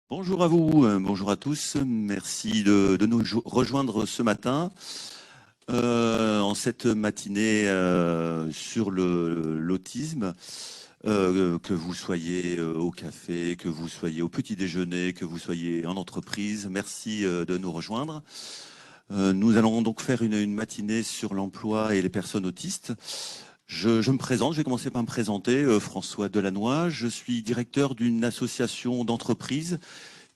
Bonjour à vous, bonjour à tous. Merci de nous rejoindre ce matin en cette matinée sur l'autisme. Que vous soyez au café, que vous soyez au petit déjeuner, que vous soyez en entreprise, merci de nous rejoindre. Nous allons donc faire une matinée sur l'emploi et les personnes autistes. Je me présente, je vais commencer par me présenter, François Delannoy. Je suis directeur d'une association d'entreprises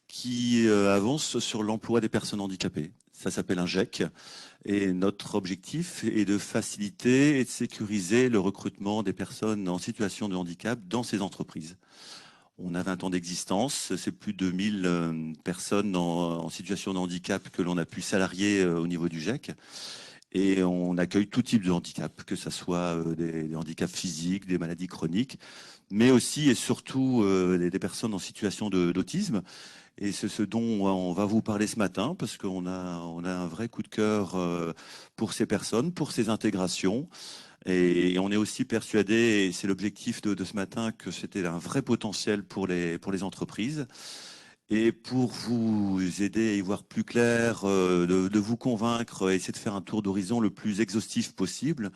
qui avance sur l'emploi des personnes handicapées. Ça s'appelle un GEC. Et notre objectif est de faciliter et de sécuriser le recrutement des personnes en situation de handicap dans ces entreprises. On a 20 ans d'existence, c'est plus de 1000 personnes en situation de handicap que l'on a pu salarier au niveau du GEC. Et on accueille tout type de handicap, que ce soit des handicaps physiques, des maladies chroniques, mais aussi et surtout des personnes en situation d'autisme. Et c'est ce dont on va vous parler ce matin, parce qu'on a un vrai coup de cœur pour ces personnes, pour ces intégrations. Et on est aussi persuadé, et c'est l'objectif de ce matin, que c'était un vrai potentiel pour les entreprises. Et pour vous aider à y voir plus clair, de vous convaincre, essayer de faire un tour d'horizon le plus exhaustif possible,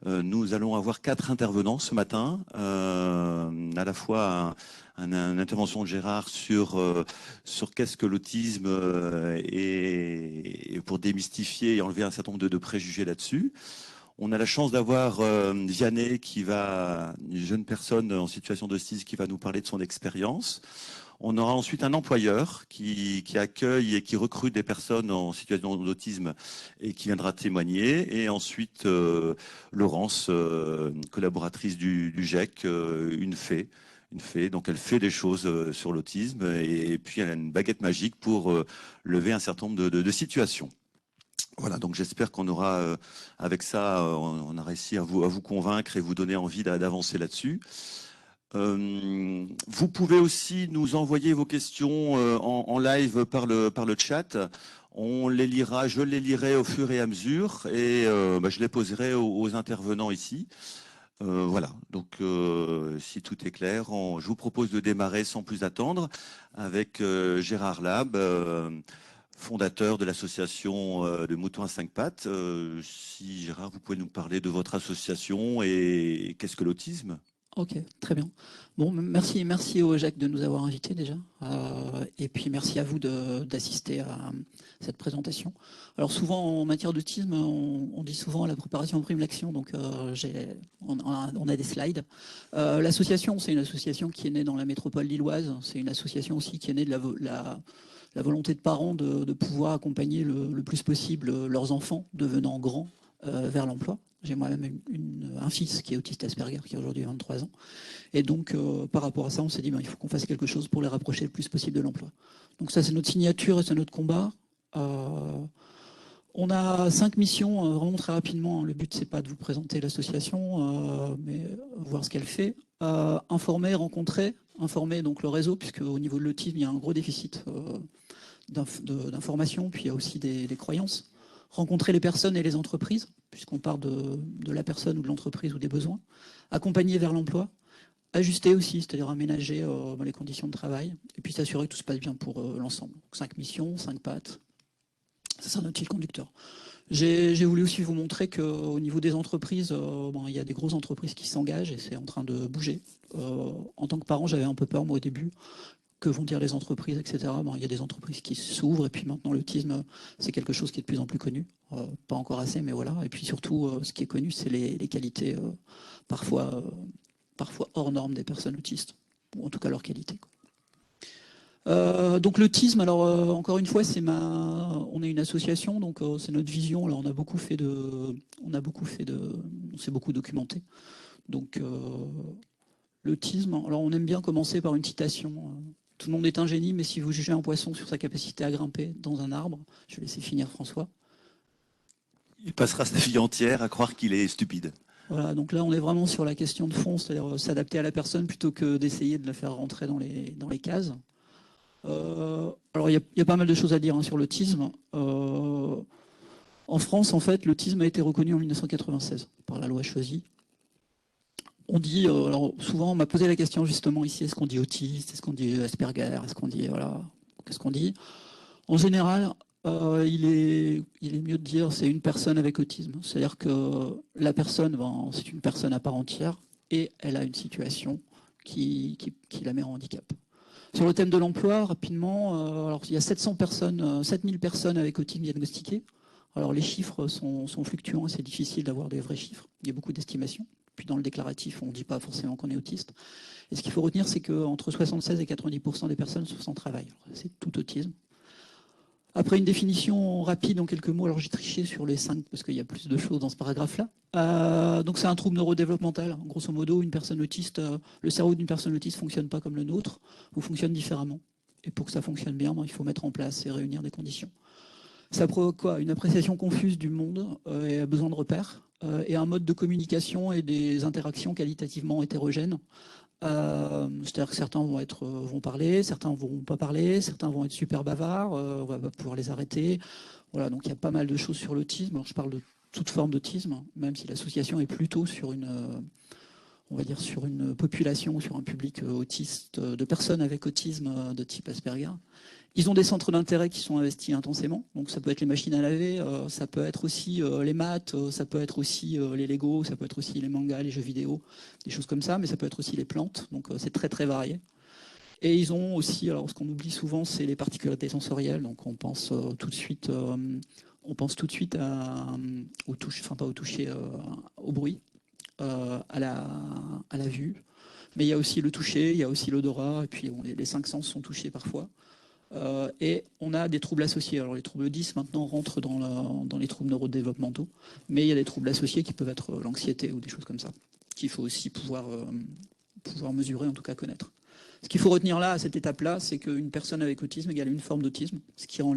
nous allons avoir 4 intervenants ce matin, à la fois une intervention de Gérard sur qu'est-ce que l'autisme et pour démystifier et enlever un certain nombre de préjugés là-dessus. On a la chance d'avoir Vianney, une jeune personne en situation d'autisme, qui va nous parler de son expérience. On aura ensuite un employeur qui accueille et qui recrute des personnes en situation d'autisme et qui viendra témoigner. Et ensuite, Laurence, collaboratrice du GEC, une fée. Donc elle fait des choses sur l'autisme et puis elle a une baguette magique pour lever un certain nombre de situations. Voilà, donc j'espère qu'on aura, avec ça, on a réussi à vous convaincre et vous donner envie d'avancer là-dessus. Vous pouvez aussi nous envoyer vos questions en live par le chat. On les lira, je les lirai au fur et à mesure et je les poserai aux intervenants ici. Voilà, donc si tout est clair, je vous propose de démarrer sans plus attendre avec Gérard Lab, fondateur de l'association de moutons à 5 pattes. Si Gérard, vous pouvez nous parler de votre association et qu'est-ce que l'autisme ? Ok, très bien. Bon, merci au Jacques de nous avoir invités déjà. Et puis merci à vous d'assister à cette présentation. Alors souvent en matière d'autisme, on dit souvent la préparation prime l'action, donc on a des slides. L'association, c'est une association qui est née dans la métropole lilloise. C'est une association aussi qui est née de la volonté de parents de pouvoir accompagner le plus possible leurs enfants devenant grands vers l'emploi. J'ai moi-même un fils qui est autiste Asperger, qui a aujourd'hui 23 ans. Et donc, par rapport à ça, on s'est dit, il faut qu'on fasse quelque chose pour les rapprocher le plus possible de l'emploi. Donc ça, c'est notre signature et c'est notre combat. On a 5 missions, vraiment très rapidement. Le but, c'est pas de vous présenter l'association, mais voir ce qu'elle fait. Informer, rencontrer, informer donc le réseau, puisque au niveau de l'autisme, il y a un gros déficit d'information, puis il y a aussi des croyances. Rencontrer les personnes et les entreprises, puisqu'on part de la personne ou de l'entreprise ou des besoins. Accompagner vers l'emploi. Ajuster aussi, c'est-à-dire aménager les conditions de travail. Et puis s'assurer que tout se passe bien pour l'ensemble. 5 missions, 5 pattes. Ça sera notre fil conducteur. J'ai voulu aussi vous montrer qu'au niveau des entreprises, il y a des grosses entreprises qui s'engagent et c'est en train de bouger. En tant que parent, j'avais un peu peur, moi, au début. Que vont dire les entreprises, etc. Il y a des entreprises qui s'ouvrent et puis maintenant l'autisme, c'est quelque chose qui est de plus en plus connu. Pas encore assez, mais voilà. Et puis surtout, ce qui est connu, c'est les qualités parfois hors normes des personnes autistes, ou en tout cas leurs qualités. Donc l'autisme, alors encore une fois, on est une association, donc c'est notre vision. Alors on s'est beaucoup documenté. Donc l'autisme, alors on aime bien commencer par une citation. Tout le monde est un génie, mais si vous jugez un poisson sur sa capacité à grimper dans un arbre, je vais laisser finir François. Il passera sa vie entière à croire qu'il est stupide. Voilà, donc là on est vraiment sur la question de fond, c'est-à-dire s'adapter à la personne plutôt que d'essayer de la faire rentrer dans les cases. Alors il y a pas mal de choses à dire sur l'autisme. En France, en fait, l'autisme a été reconnu en 1996 par la loi Chauzy. On dit, alors souvent on m'a posé la question justement ici, est-ce qu'on dit autiste, est-ce qu'on dit Asperger, est-ce qu'on dit, voilà. qu'est-ce qu'on dit? En général, il est mieux de dire c'est une personne avec autisme. C'est-à-dire que la personne, c'est une personne à part entière et elle a une situation qui la met en handicap. Sur le thème de l'emploi, rapidement, alors il y a 7000 personnes avec autisme diagnostiquées. Alors les chiffres sont fluctuants, c'est difficile d'avoir des vrais chiffres. Il y a beaucoup d'estimations. Puis dans le déclaratif, on ne dit pas forcément qu'on est autiste. Et ce qu'il faut retenir, c'est qu'entre 76 et 90% des personnes sont sans travail. C'est tout autisme. Après une définition rapide en quelques mots, alors j'ai triché sur les 5 parce qu'il y a plus de choses dans ce paragraphe-là. Donc c'est un trouble neurodéveloppemental. Grosso modo, une personne autiste, le cerveau d'une personne autiste ne fonctionne pas comme le nôtre ou fonctionne différemment. Et pour que ça fonctionne bien, il faut mettre en place et réunir des conditions. Ça provoque quoi? Une appréciation confuse du monde et besoin de repères et un mode de communication et des interactions qualitativement hétérogènes. C'est-à-dire que certains vont parler, certains ne vont pas parler, certains vont être super bavards, on va pas pouvoir les arrêter. Voilà, donc il y a pas mal de choses sur l'autisme. Alors je parle de toute forme d'autisme, même si l'association est plutôt sur on va dire sur une population, sur un public autiste, de personnes avec autisme de type Asperger. Ils ont des centres d'intérêt qui sont investis intensément. Donc ça peut être les machines à laver, ça peut être aussi les maths, ça peut être aussi les Lego, ça peut être aussi les mangas, les jeux vidéo, des choses comme ça, mais ça peut être aussi les plantes. Donc c'est très très varié. Et ils ont aussi, alors ce qu'on oublie souvent, c'est les particularités sensorielles. Donc on pense tout de suite, au toucher, enfin pas au toucher, au bruit, à la vue. Mais il y a aussi le toucher, il y a aussi l'odorat, et puis les 5 sens sont touchés parfois. Et on a des troubles associés. Alors les troubles 10 maintenant rentrent dans les troubles neurodéveloppementaux, mais il y a des troubles associés qui peuvent être l'anxiété ou des choses comme ça, qu'il faut aussi pouvoir mesurer, en tout cas connaître. Ce qu'il faut retenir là, à cette étape-là, c'est qu'une personne avec autisme égale une forme d'autisme, ce qui rend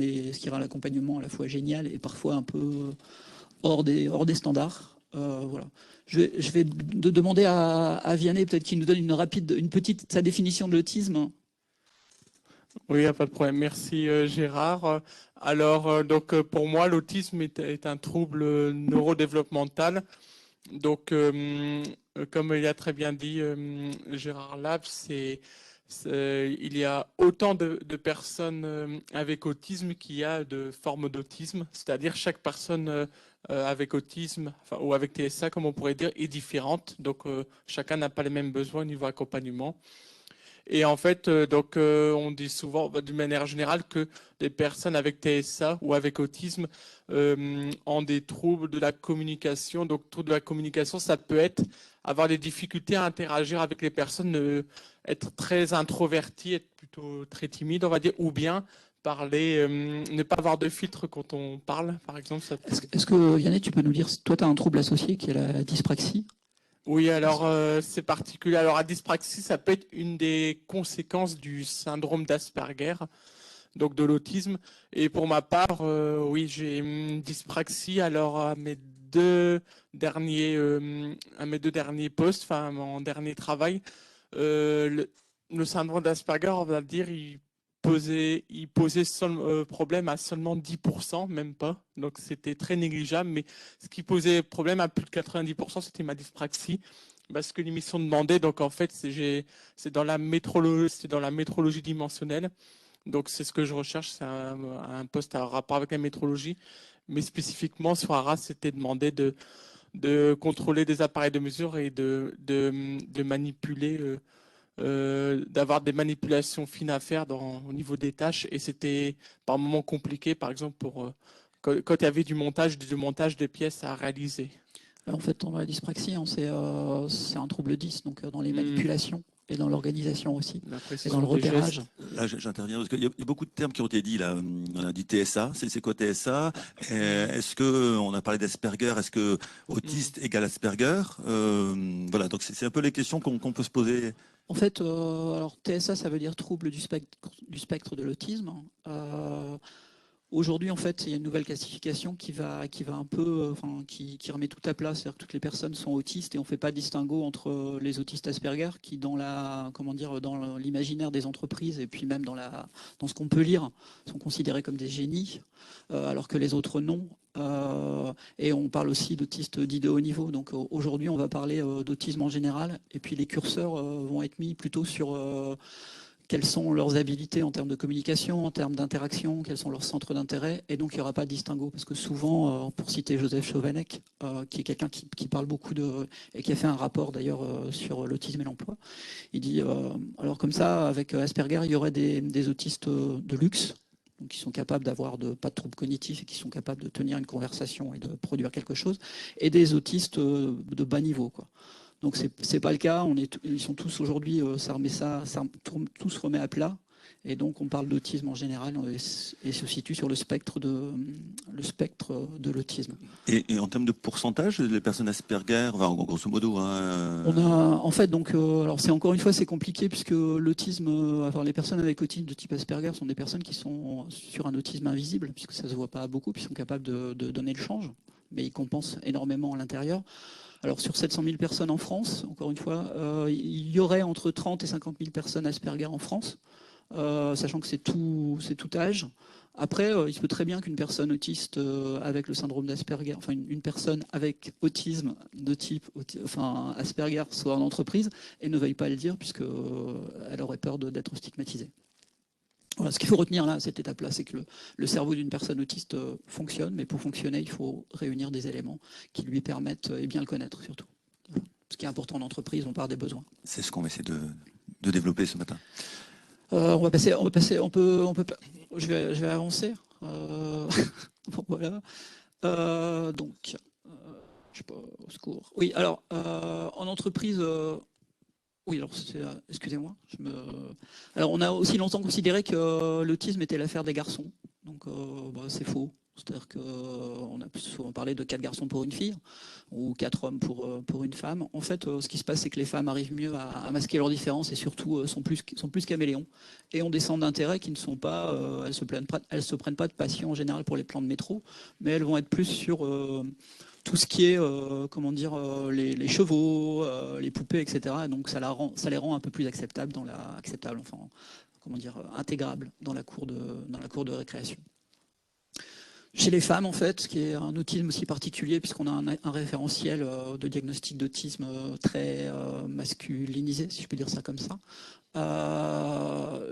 l'accompagnement à la fois génial et parfois un peu hors des standards. Voilà. Je vais demander à Vianney peut-être qu'il nous donne sa définition de l'autisme. Oui, il n'y a pas de problème. Merci Gérard. Alors, pour moi, l'autisme est un trouble neurodéveloppemental. Donc, comme il a très bien dit Gérard Lab, il y a autant de personnes avec autisme qu'il y a de formes d'autisme. C'est-à-dire chaque personne avec autisme ou avec TSA, comme on pourrait dire, est différente. Donc, chacun n'a pas les mêmes besoins au niveau accompagnement. Et en fait, on dit souvent, d'une manière générale, que les personnes avec TSA ou avec autisme ont des troubles de la communication. Donc, troubles de la communication, ça peut être avoir des difficultés à interagir avec les personnes, être très introverti, être plutôt très timide, on va dire, ou bien parler, ne pas avoir de filtre quand on parle, par exemple. Est-ce que, Yannick, tu peux nous dire, toi, tu as un trouble associé qui est la dyspraxie? Oui, alors c'est particulier. Alors la dyspraxie, ça peut être une des conséquences du syndrome d'Asperger, donc de l'autisme. Et pour ma part, oui, j'ai une dyspraxie. Alors à mes deux derniers postes, enfin mon dernier travail, le syndrome d'Asperger, on va dire, il posait problème à seulement 10%, même pas. Donc c'était très négligeable. Mais ce qui posait problème à plus de 90%, c'était ma dyspraxie. Parce que l'émission demandait, donc en fait, c'est dans la métrologie dimensionnelle. Donc c'est ce que je recherche, c'est un poste à rapport avec la métrologie. Mais spécifiquement sur ARAS, c'était demandé de contrôler des appareils de mesure et de manipuler. D'avoir des manipulations fines à faire au niveau des tâches, et c'était par moments compliqué, par exemple quand il y avait du montage des pièces à réaliser. En fait, dans la dyspraxie, c'est un trouble 10, donc dans les manipulations et dans l'organisation aussi, et dans le repérage. Là, j'interviens parce qu'il y a beaucoup de termes qui ont été dits là. On a dit TSA, c'est quoi TSA? Est-ce que on a parlé d'Asperger? Est-ce que autiste égale Asperger? Voilà, donc c'est un peu les questions qu'on peut se poser. En fait, alors TSA, ça veut dire trouble du spectre de l'autisme. Aujourd'hui, en fait, il y a une nouvelle classification qui va un peu, qui remet tout à plat, c'est-à-dire que toutes les personnes sont autistes et on ne fait pas de distinguo entre les autistes Asperger qui, dans l'imaginaire des entreprises et puis même dans ce qu'on peut lire, sont considérés comme des génies, alors que les autres non. Et on parle aussi d'autistes dits de haut niveau. Donc aujourd'hui, on va parler d'autisme en général, et puis les curseurs vont être mis plutôt sur quelles sont leurs habilités en termes de communication, en termes d'interaction, quels sont leurs centres d'intérêt, et donc il n'y aura pas de distinguo, parce que souvent, pour citer Joseph Chovanec, qui est quelqu'un qui parle beaucoup et qui a fait un rapport d'ailleurs sur l'autisme et l'emploi, il dit, alors comme ça, avec Asperger, il y aurait des autistes de luxe, donc qui sont capables d'avoir pas de troubles cognitifs et qui sont capables de tenir une conversation et de produire quelque chose, et des autistes de bas niveau, quoi. Donc c'est pas le cas. Ils sont tous aujourd'hui, tout se remet à plat. Et donc on parle d'autisme en général et se situe sur le spectre de l'autisme. Et en termes de pourcentage, les personnes Asperger, enfin, grosso modo, hein, On a, en fait, donc, alors c'est encore une fois c'est compliqué puisque l'autisme, enfin, les personnes avec autisme de type Asperger sont des personnes qui sont sur un autisme invisible puisque ça se voit pas beaucoup, puis ils sont capables de donner le change, mais ils compensent énormément à l'intérieur. Alors sur 700 000 personnes en France, encore une fois, il y aurait entre 30 et 50 000 personnes Asperger en France, sachant que c'est tout âge. Après, il se peut très bien qu'une personne autiste avec le syndrome d'Asperger, enfin une personne avec autisme de type Asperger soit en entreprise et ne veuille pas le dire puisque elle aurait peur d'être stigmatisée. Voilà, ce qu'il faut retenir là, à cette étape-là, c'est que le cerveau d'une personne autiste fonctionne, mais pour fonctionner, il faut réunir des éléments qui lui permettent, et bien le connaître surtout. Voilà. Ce qui est important en entreprise, on part des besoins. C'est ce qu'on va essayer de développer ce matin. On peut, je vais avancer. Bon, voilà. Donc, je sais pas, au secours. Oui, alors, en entreprise. Oui, alors excusez-moi. Alors, on a aussi longtemps considéré que l'autisme était l'affaire des garçons. Donc, c'est faux. C'est-à-dire qu'on a souvent parlé de 4 garçons pour une fille ou 4 hommes pour une femme. En fait, ce qui se passe, c'est que les femmes arrivent mieux à masquer leurs différences et surtout sont plus caméléons et ont des centres d'intérêt qui ne sont pas. Elles se prennent pas de passion en général pour les plans de métro, mais elles vont être plus sur tout ce qui est, les chevaux, les poupées, etc. Donc ça les rend un peu plus acceptables intégrables dans la cour de récréation. Chez les femmes, en fait, ce qui est un autisme aussi particulier, puisqu'on a un référentiel de diagnostic d'autisme très masculinisé, si je peux dire ça comme ça,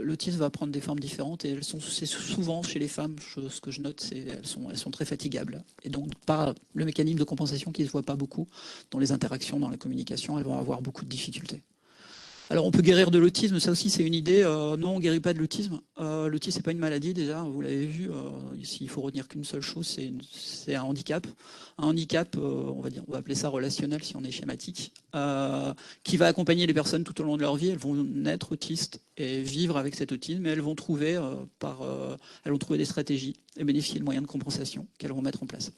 l'autisme va prendre des formes différentes et c'est souvent chez les femmes, ce que je note, c'est elles sont très fatigables. Et donc, par le mécanisme de compensation qui ne se voit pas beaucoup dans les interactions, dans la communication, elles vont avoir beaucoup de difficultés. Alors on peut guérir de l'autisme, ça aussi c'est une idée. Non, on ne guérit pas de l'autisme. L'autisme, c'est pas une maladie déjà, vous l'avez vu. Ici, il faut retenir qu'une seule chose, c'est un handicap. Un handicap, on va appeler ça relationnel si on est schématique, qui va accompagner les personnes tout au long de leur vie. Elles vont naître autistes et vivre avec cet autisme, mais elles vont trouver des stratégies et bénéficier de moyens de compensation qu'elles vont mettre en place.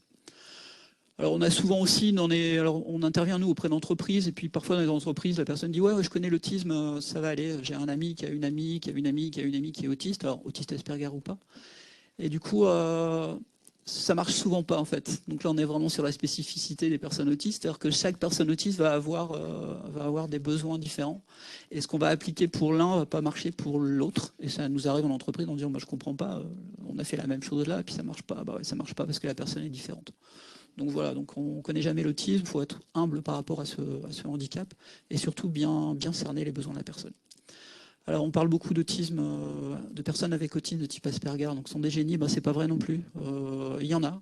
Alors on a souvent aussi, on intervient nous auprès d'entreprises et puis parfois dans les entreprises, la personne dit ouais je connais l'autisme, ça va aller, j'ai un ami qui a une amie, qui a une amie, qui a une amie qui est autiste, alors autiste Asperger ou pas. Et du coup, ça marche souvent pas en fait. Donc là on est vraiment sur la spécificité des personnes autistes, c'est-à-dire que chaque personne autiste va avoir des besoins différents. Et ce qu'on va appliquer pour l'un va pas marcher pour l'autre. Et ça nous arrive en entreprise en disant je comprends pas, on a fait la même chose là et puis ça marche pas. Bah ouais, ça marche pas parce que la personne est différente. Donc voilà, donc on ne connaît jamais l'autisme, il faut être humble par rapport à ce handicap et surtout bien cerner les besoins de la personne. Alors on parle beaucoup d'autisme, de personnes avec autisme de type Asperger, donc sont des génies, c'est pas vrai non plus. Il y en a,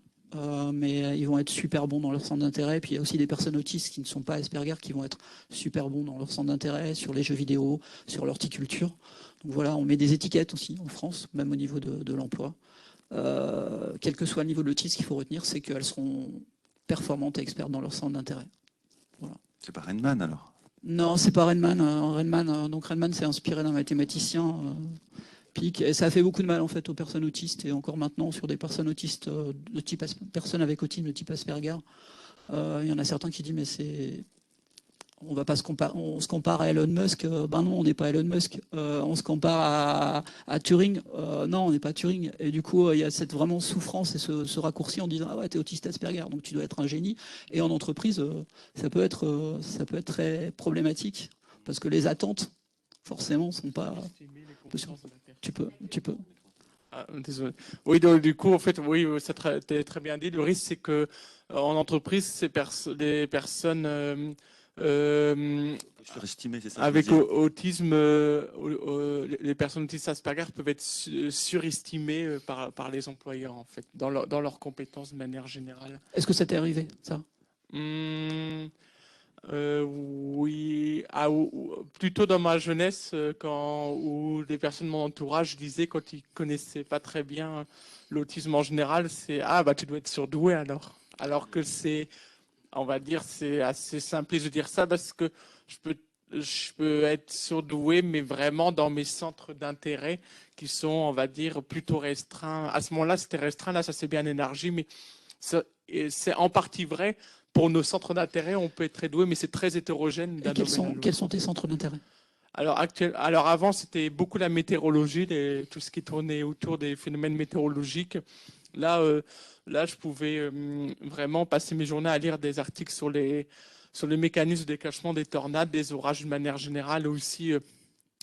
mais ils vont être super bons dans leur centre d'intérêt. Puis il y a aussi des personnes autistes qui ne sont pas Asperger qui vont être super bons dans leur centre d'intérêt, sur les jeux vidéo, sur l'horticulture. Donc voilà, on met des étiquettes aussi en France, même au niveau de l'emploi. Quel que soit le niveau de l'autisme, ce qu'il faut retenir, c'est qu'elles seront performantes et expertes dans leur centre d'intérêt. Voilà. C'est pas Rainman alors? Non, c'est pas Rainman. Rainman, c'est inspiré d'un mathématicien. Et ça a fait beaucoup de mal en fait aux personnes autistes et encore maintenant sur des personnes autistes personnes avec autisme de type Asperger. Il y en a certains qui disent mais on se compare à Elon Musk. Ben non, on n'est pas Elon Musk. On se compare à Turing. Non, on n'est pas Turing. Et du coup, il y a cette vraiment souffrance et ce raccourci en disant ah ouais, t'es autiste Asperger, donc tu dois être un génie. Et en entreprise, ça peut être très problématique parce que les attentes, forcément, sont pas. Tu peux. Ah, désolé. Oui, donc, du coup, en fait, oui, ça très bien dit. Le risque, c'est que en entreprise, les personnes Surestimé, c'est ça. Avec autisme, les personnes autistes Asperger peuvent être surestimées par les employeurs, en fait, dans leurs compétences de manière générale. Est-ce que ça t'est arrivé, ça? Oui, plutôt dans ma jeunesse, où les personnes de mon entourage disaient, quand ils connaissaient pas très bien l'autisme en général, c'est ah bah tu dois être surdoué alors. Alors que on va dire, c'est assez simpliste de dire ça parce que je peux être surdoué, mais vraiment dans mes centres d'intérêt qui sont, on va dire, plutôt restreints. À ce moment-là, c'était restreint, là ça s'est bien élargi, mais c'est en partie vrai. Pour nos centres d'intérêt, on peut être très doué, mais c'est très hétérogène. Et quels sont tes centres d'intérêt? Alors avant, c'était beaucoup la météorologie, tout ce qui tournait autour des phénomènes météorologiques. Là, je pouvais vraiment passer mes journées à lire des articles sur les mécanismes de déclenchement des tornades, des orages de manière générale, aussi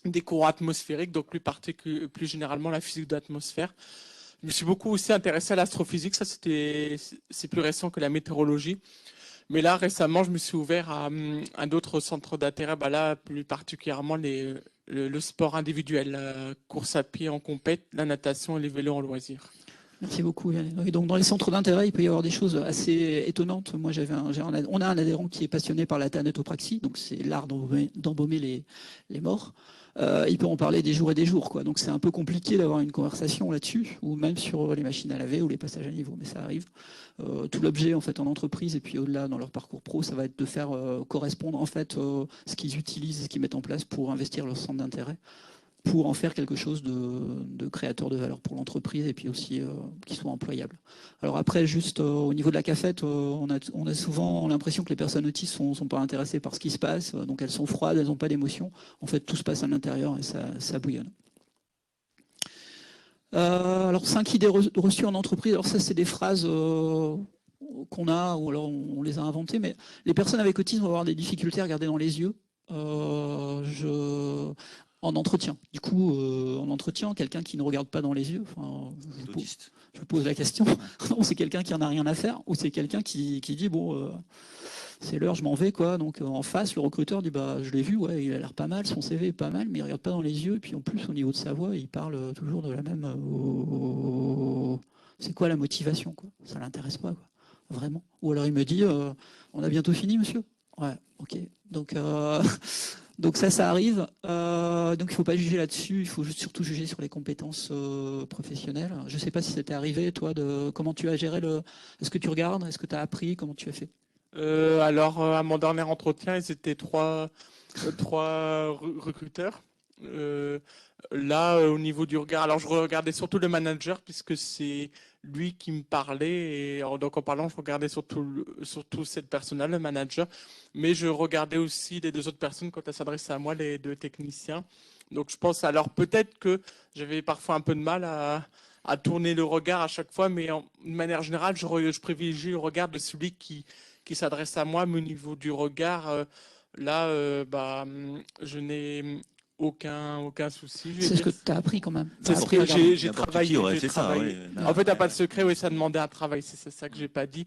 des courants atmosphériques, donc plus généralement la physique de l'atmosphère. Je me suis beaucoup aussi intéressé à l'astrophysique, c'est plus récent que la météorologie. Mais là, récemment, je me suis ouvert à d'autres centres d'intérêt. Bah là, plus particulièrement le sport individuel, la course à pied en compète, la natation et les vélos en loisir. Merci beaucoup. Et donc, dans les centres d'intérêt, il peut y avoir des choses assez étonnantes. Moi, on a un adhérent qui est passionné par la thanatopraxie, donc c'est l'art d'embaumer les morts. Il peut en parler des jours et des jours, quoi. Donc c'est un peu compliqué d'avoir une conversation là-dessus, ou même sur les machines à laver ou les passages à niveau, mais ça arrive. Tout l'objet en fait en entreprise et puis au-delà dans leur parcours pro, ça va être de faire correspondre en fait ce qu'ils utilisent, ce qu'ils mettent en place pour investir leur centre d'intérêt, pour en faire quelque chose de créateur de valeur pour l'entreprise et puis aussi qui soit employable. Alors après, juste au niveau de la cafette, on a souvent l'impression que les personnes autistes ne sont pas intéressées par ce qui se passe, donc elles sont froides, elles n'ont pas d'émotion. En fait, tout se passe à l'intérieur et ça bouillonne. Alors 5 idées reçues en entreprise. Alors ça, c'est des phrases qu'on a ou alors on les a inventées, mais les personnes avec autisme vont avoir des difficultés à regarder dans les yeux. En entretien. Du coup, en entretien, quelqu'un qui ne regarde pas dans les yeux, je pose la question, non, c'est quelqu'un qui en a rien à faire, ou c'est quelqu'un qui dit bon, c'est l'heure, je m'en vais, quoi. Donc en face, le recruteur dit bah je l'ai vu, ouais, il a l'air pas mal, son CV est pas mal, mais il regarde pas dans les yeux, et puis en plus au niveau de sa voix, il parle toujours de la même. C'est quoi la motivation, quoi? Ça l'intéresse pas, quoi. Vraiment. Ou alors il me dit on a bientôt fini, monsieur. Ouais, ok. Donc ça arrive. Donc il ne faut pas juger là-dessus, il faut surtout juger sur les compétences professionnelles. Je ne sais pas si ça t'est arrivé, toi, comment tu as géré Est-ce que tu regardes? Est-ce que tu as appris? Comment tu as fait? Alors, à mon dernier entretien, ils étaient trois recruteurs. Là, au niveau du regard, alors je regardais surtout le manager puisque c'est lui qui me parlait et donc en parlant, je regardais surtout cette personne-là, le manager, mais je regardais aussi les deux autres personnes quand elles s'adressaient à moi, les deux techniciens. Donc je pense alors peut-être que j'avais parfois un peu de mal à tourner le regard à chaque fois, mais de manière générale, je privilégie le regard de celui qui s'adresse à moi, mais au niveau du regard, là, je n'ai aucun souci. C'est ce que tu as appris quand même. C'est ce que j'ai travaillé. En fait, il n'y a pas de secret, oui, ça demandait un travail, c'est ça que j'ai pas dit.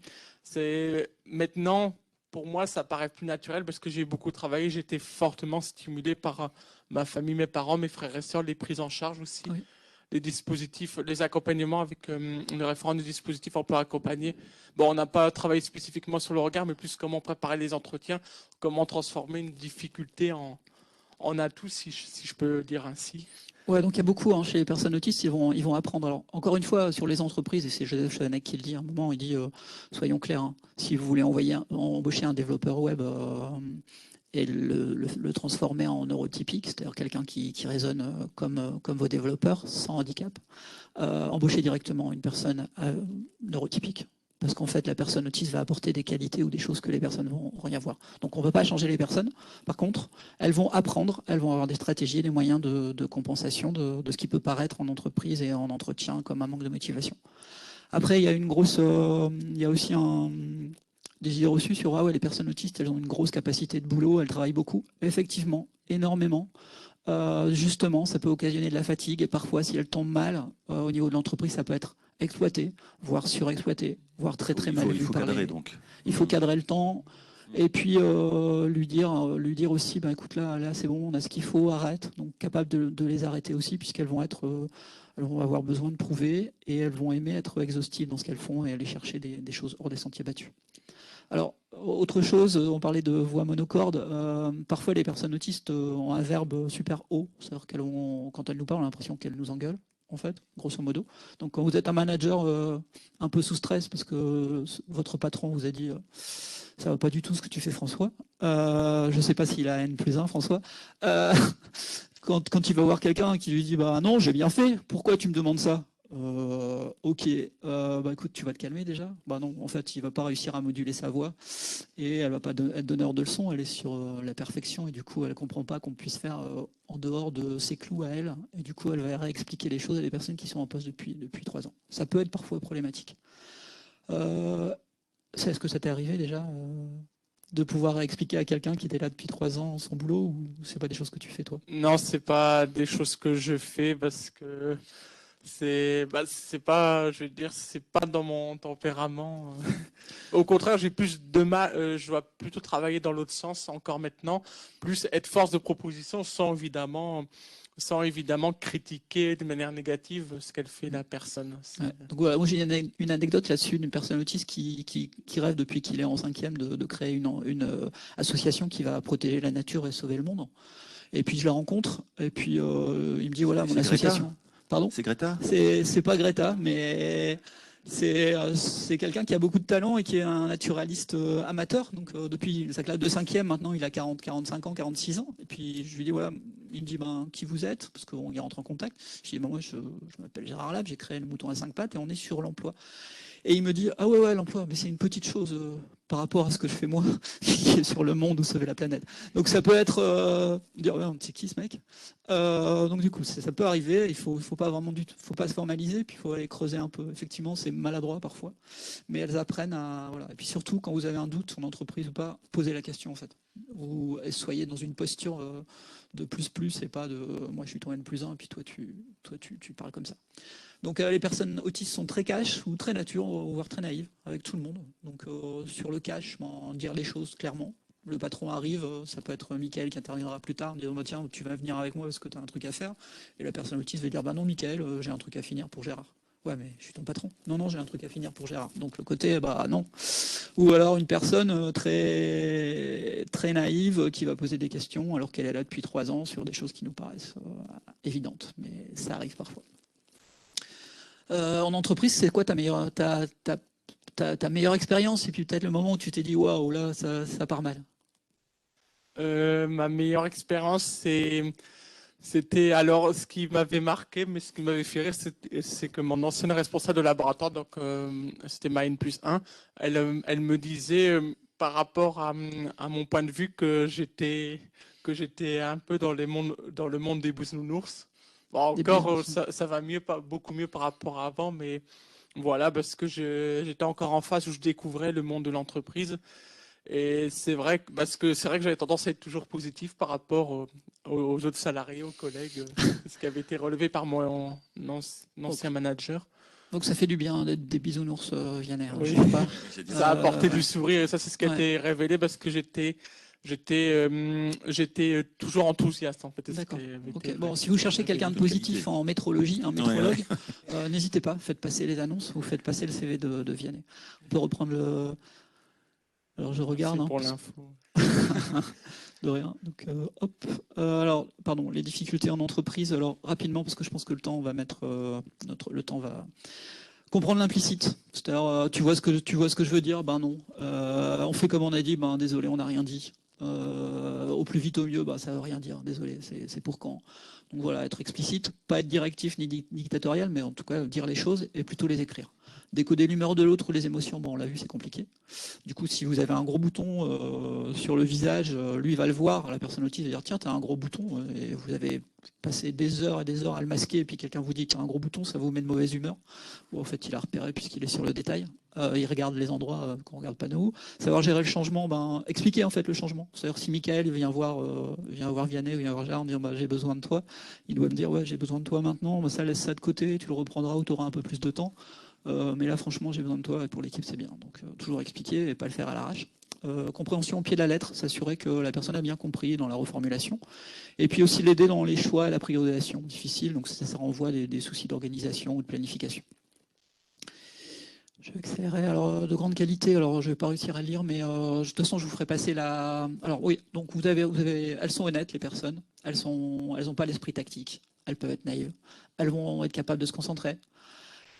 Maintenant, pour moi, ça paraît plus naturel parce que j'ai beaucoup travaillé, j'étais fortement stimulé par ma famille, mes parents, mes frères et sœurs, les prises en charge aussi. Oui. Les dispositifs, les accompagnements avec le référent du dispositif emploi accompagné. Bon, on n'a pas travaillé spécifiquement sur le regard, mais plus comment préparer les entretiens, comment transformer une difficulté en atout, si je peux dire ainsi. Ouais, donc il y a beaucoup chez les personnes autistes, ils vont apprendre. Alors, encore une fois, sur les entreprises, et c'est Joseph Chavanec qui le dit à un moment, il dit soyons clairs, hein, si vous voulez embaucher un développeur web et le transformer en neurotypique, c'est-à-dire quelqu'un qui raisonne comme vos développeurs, sans handicap, embaucher directement une personne neurotypique. Parce qu'en fait, la personne autiste va apporter des qualités ou des choses que les personnes vont rien voir. Donc on ne peut pas changer les personnes. Par contre, elles vont apprendre, elles vont avoir des stratégies, des moyens de compensation de ce qui peut paraître en entreprise et en entretien comme un manque de motivation. Après, il y a il y a aussi des idées reçues sur les personnes autistes, elles ont une grosse capacité de boulot, elles travaillent beaucoup. Effectivement, énormément. Justement, ça peut occasionner de la fatigue et parfois, si elles tombent mal au niveau de l'entreprise, ça peut être exploité, voire surexploité, voire très mal vu. Il faut cadrer donc. Il faut cadrer le temps. Et puis lui dire aussi, bah, écoute, là c'est bon, on a ce qu'il faut, arrête. Donc capable de les arrêter aussi, puisqu'elles vont elles vont avoir besoin de prouver et elles vont aimer être exhaustives dans ce qu'elles font et aller chercher des choses hors des sentiers battus. Alors, autre chose, on parlait de voix monocorde. Parfois, les personnes autistes ont un verbe super haut, c'est-à-dire quand elles nous parlent, on a l'impression qu'elles nous engueulent, en fait, grosso modo. Donc, quand vous êtes un manager un peu sous stress parce que votre patron vous a dit ça va pas du tout ce que tu fais, François. Je ne sais pas s'il a N+1, François. Quand il va voir quelqu'un qui lui dit bah non, j'ai bien fait, pourquoi tu me demandes ça? Ok, bah écoute, tu vas te calmer déjà. Bah non, en fait, il va pas réussir à moduler sa voix et elle va pas être donneur de leçons. Elle est sur la perfection et du coup, elle comprend pas qu'on puisse faire en dehors de ses clous à elle. Et du coup, elle va réexpliquer les choses à des personnes qui sont en poste depuis 3 ans. Ça peut être parfois problématique. Est-ce que ça t'est arrivé déjà de pouvoir expliquer à quelqu'un qui était là depuis 3 ans son boulot, ou c'est pas des choses que tu fais toi? Non, c'est pas des choses que je fais parce que c'est pas, je veux dire, c'est pas dans mon tempérament. Au contraire, j'ai plus de mal, je dois plutôt travailler dans l'autre sens encore maintenant, plus être force de proposition sans évidemment critiquer de manière négative ce qu'elle fait la personne. Ouais. Donc voilà, moi j'ai une anecdote là-dessus d'une personne autiste qui rêve depuis qu'il est en 5e de créer une association qui va protéger la nature et sauver le monde. Et puis je la rencontre et puis il me dit voilà mon association. Greta. Pardon? C'est Greta? C'est pas Greta, mais c'est quelqu'un qui a beaucoup de talent et qui est un naturaliste amateur. Donc depuis sa classe de 5e, maintenant il a 45 ans, 46 ans. Et puis je lui dis voilà, il me dit ben qui vous êtes? Parce qu'on y rentre en contact. Je dis ben moi je m'appelle Gérard Lab, j'ai créé le mouton à 5 pattes et on est sur l'emploi. Et il me dit ah ouais l'emploi, mais c'est une petite chose par rapport à ce que je fais moi, qui est sur le monde ou sauver la planète. Donc ça peut être dire ouais, c'est qui ce mec? Donc du coup ça peut arriver. Il faut pas vraiment faut pas se formaliser, puis il faut aller creuser un peu. Effectivement c'est maladroit parfois, mais elles apprennent à voilà. Et puis surtout quand vous avez un doute en entreprise ou pas, posez la question en fait. Ou soyez dans une posture de plus et pas de moi je suis ton N+1 et puis toi tu parles comme ça. Donc les personnes autistes sont très cash ou très nature, voire très naïves avec tout le monde. Donc sur le cash, dire les choses clairement. Le patron arrive, ça peut être Mickaël qui interviendra plus tard, me dire tiens tu vas venir avec moi parce que tu as un truc à faire. Et la personne autiste va dire bah non Mickaël, j'ai un truc à finir pour Gérard. Ouais mais je suis ton patron. Non j'ai un truc à finir pour Gérard. Donc le côté bah non. Ou alors une personne très très naïve qui va poser des questions alors qu'elle est là depuis 3 ans sur des choses qui nous paraissent évidentes. Mais ça arrive parfois. En entreprise, c'est quoi ta meilleure expérience et puis peut-être le moment où tu t'es dit waouh là ça part mal? Ma meilleure expérience, c'était alors ce qui m'avait marqué, mais ce qui m'avait fait rire, c'est que mon ancienne responsable de laboratoire, donc c'était ma N+1, elle me disait par rapport à mon point de vue que j'étais un peu dans le monde des bisounours. Bon, encore ça va mieux, beaucoup mieux par rapport à avant, mais voilà, parce que j'étais encore en phase où je découvrais le monde de l'entreprise. Et c'est vrai que j'avais tendance à être toujours positif par rapport aux autres salariés, aux collègues, ce qui avait été relevé par mon ancien manager. Donc ça fait du bien d'être des bisounours, Vianney. Oui. Je sais pas. Ça a apporté du sourire et ça c'est ce qui a été révélé parce que j'étais toujours enthousiaste en fait. D'accord. Okay. Bon, si vous cherchez quelqu'un de positif en métrologie, un métrologue, n'hésitez pas, faites passer les annonces ou faites passer le CV de Vianney. On peut reprendre le. Alors je regarde. Merci pour l'info. De rien. Donc hop. Alors pardon, les difficultés en entreprise. Alors rapidement parce que je pense que le temps va mettre le temps va comprendre l'implicite. C'est-à-dire tu vois ce que je veux dire. Ben non. On fait comme on a dit. Ben désolé, on n'a rien dit. Au plus vite au mieux, bah, ça veut rien dire, désolé, c'est pour quand. Donc voilà, être explicite, pas être directif ni dictatorial, mais en tout cas dire les choses et plutôt les écrire. Décoder l'humeur de l'autre ou les émotions, bon on l'a vu, c'est compliqué. Du coup, si vous avez un gros bouton sur le visage, lui il va le voir, la personne autiste va dire tiens, t'as un gros bouton, et vous avez passé des heures et des heures à le masquer, et puis quelqu'un vous dit t'as un gros bouton, ça vous met de mauvaise humeur. Bon, en fait, il a repéré puisqu'il est sur le détail. Il regarde les endroits qu'on regarde pas nous. Savoir gérer le changement, expliquer en fait le changement. C'est-à-dire si Mickaël vient voir Vianney ou vient voir Gérard, me dire j'ai besoin de toi, il doit me dire ouais j'ai besoin de toi maintenant, ça laisse ça de côté, tu le reprendras ou tu auras un peu plus de temps. Mais là, franchement, j'ai besoin de toi et pour l'équipe, c'est bien. Donc, toujours expliquer et pas le faire à l'arrache. Compréhension au pied de la lettre, s'assurer que la personne a bien compris dans la reformulation. Et puis aussi l'aider dans les choix et la priorisation difficile. Donc, ça renvoie des soucis d'organisation ou de planification. Je vais accélérer. Alors, de grande qualité, alors je ne vais pas réussir à le lire, mais de toute façon, je vous ferai passer la. Alors, oui, donc elles sont honnêtes, les personnes. Elles n'ont pas l'esprit tactique. Elles peuvent être naïves. Elles vont être capables de se concentrer.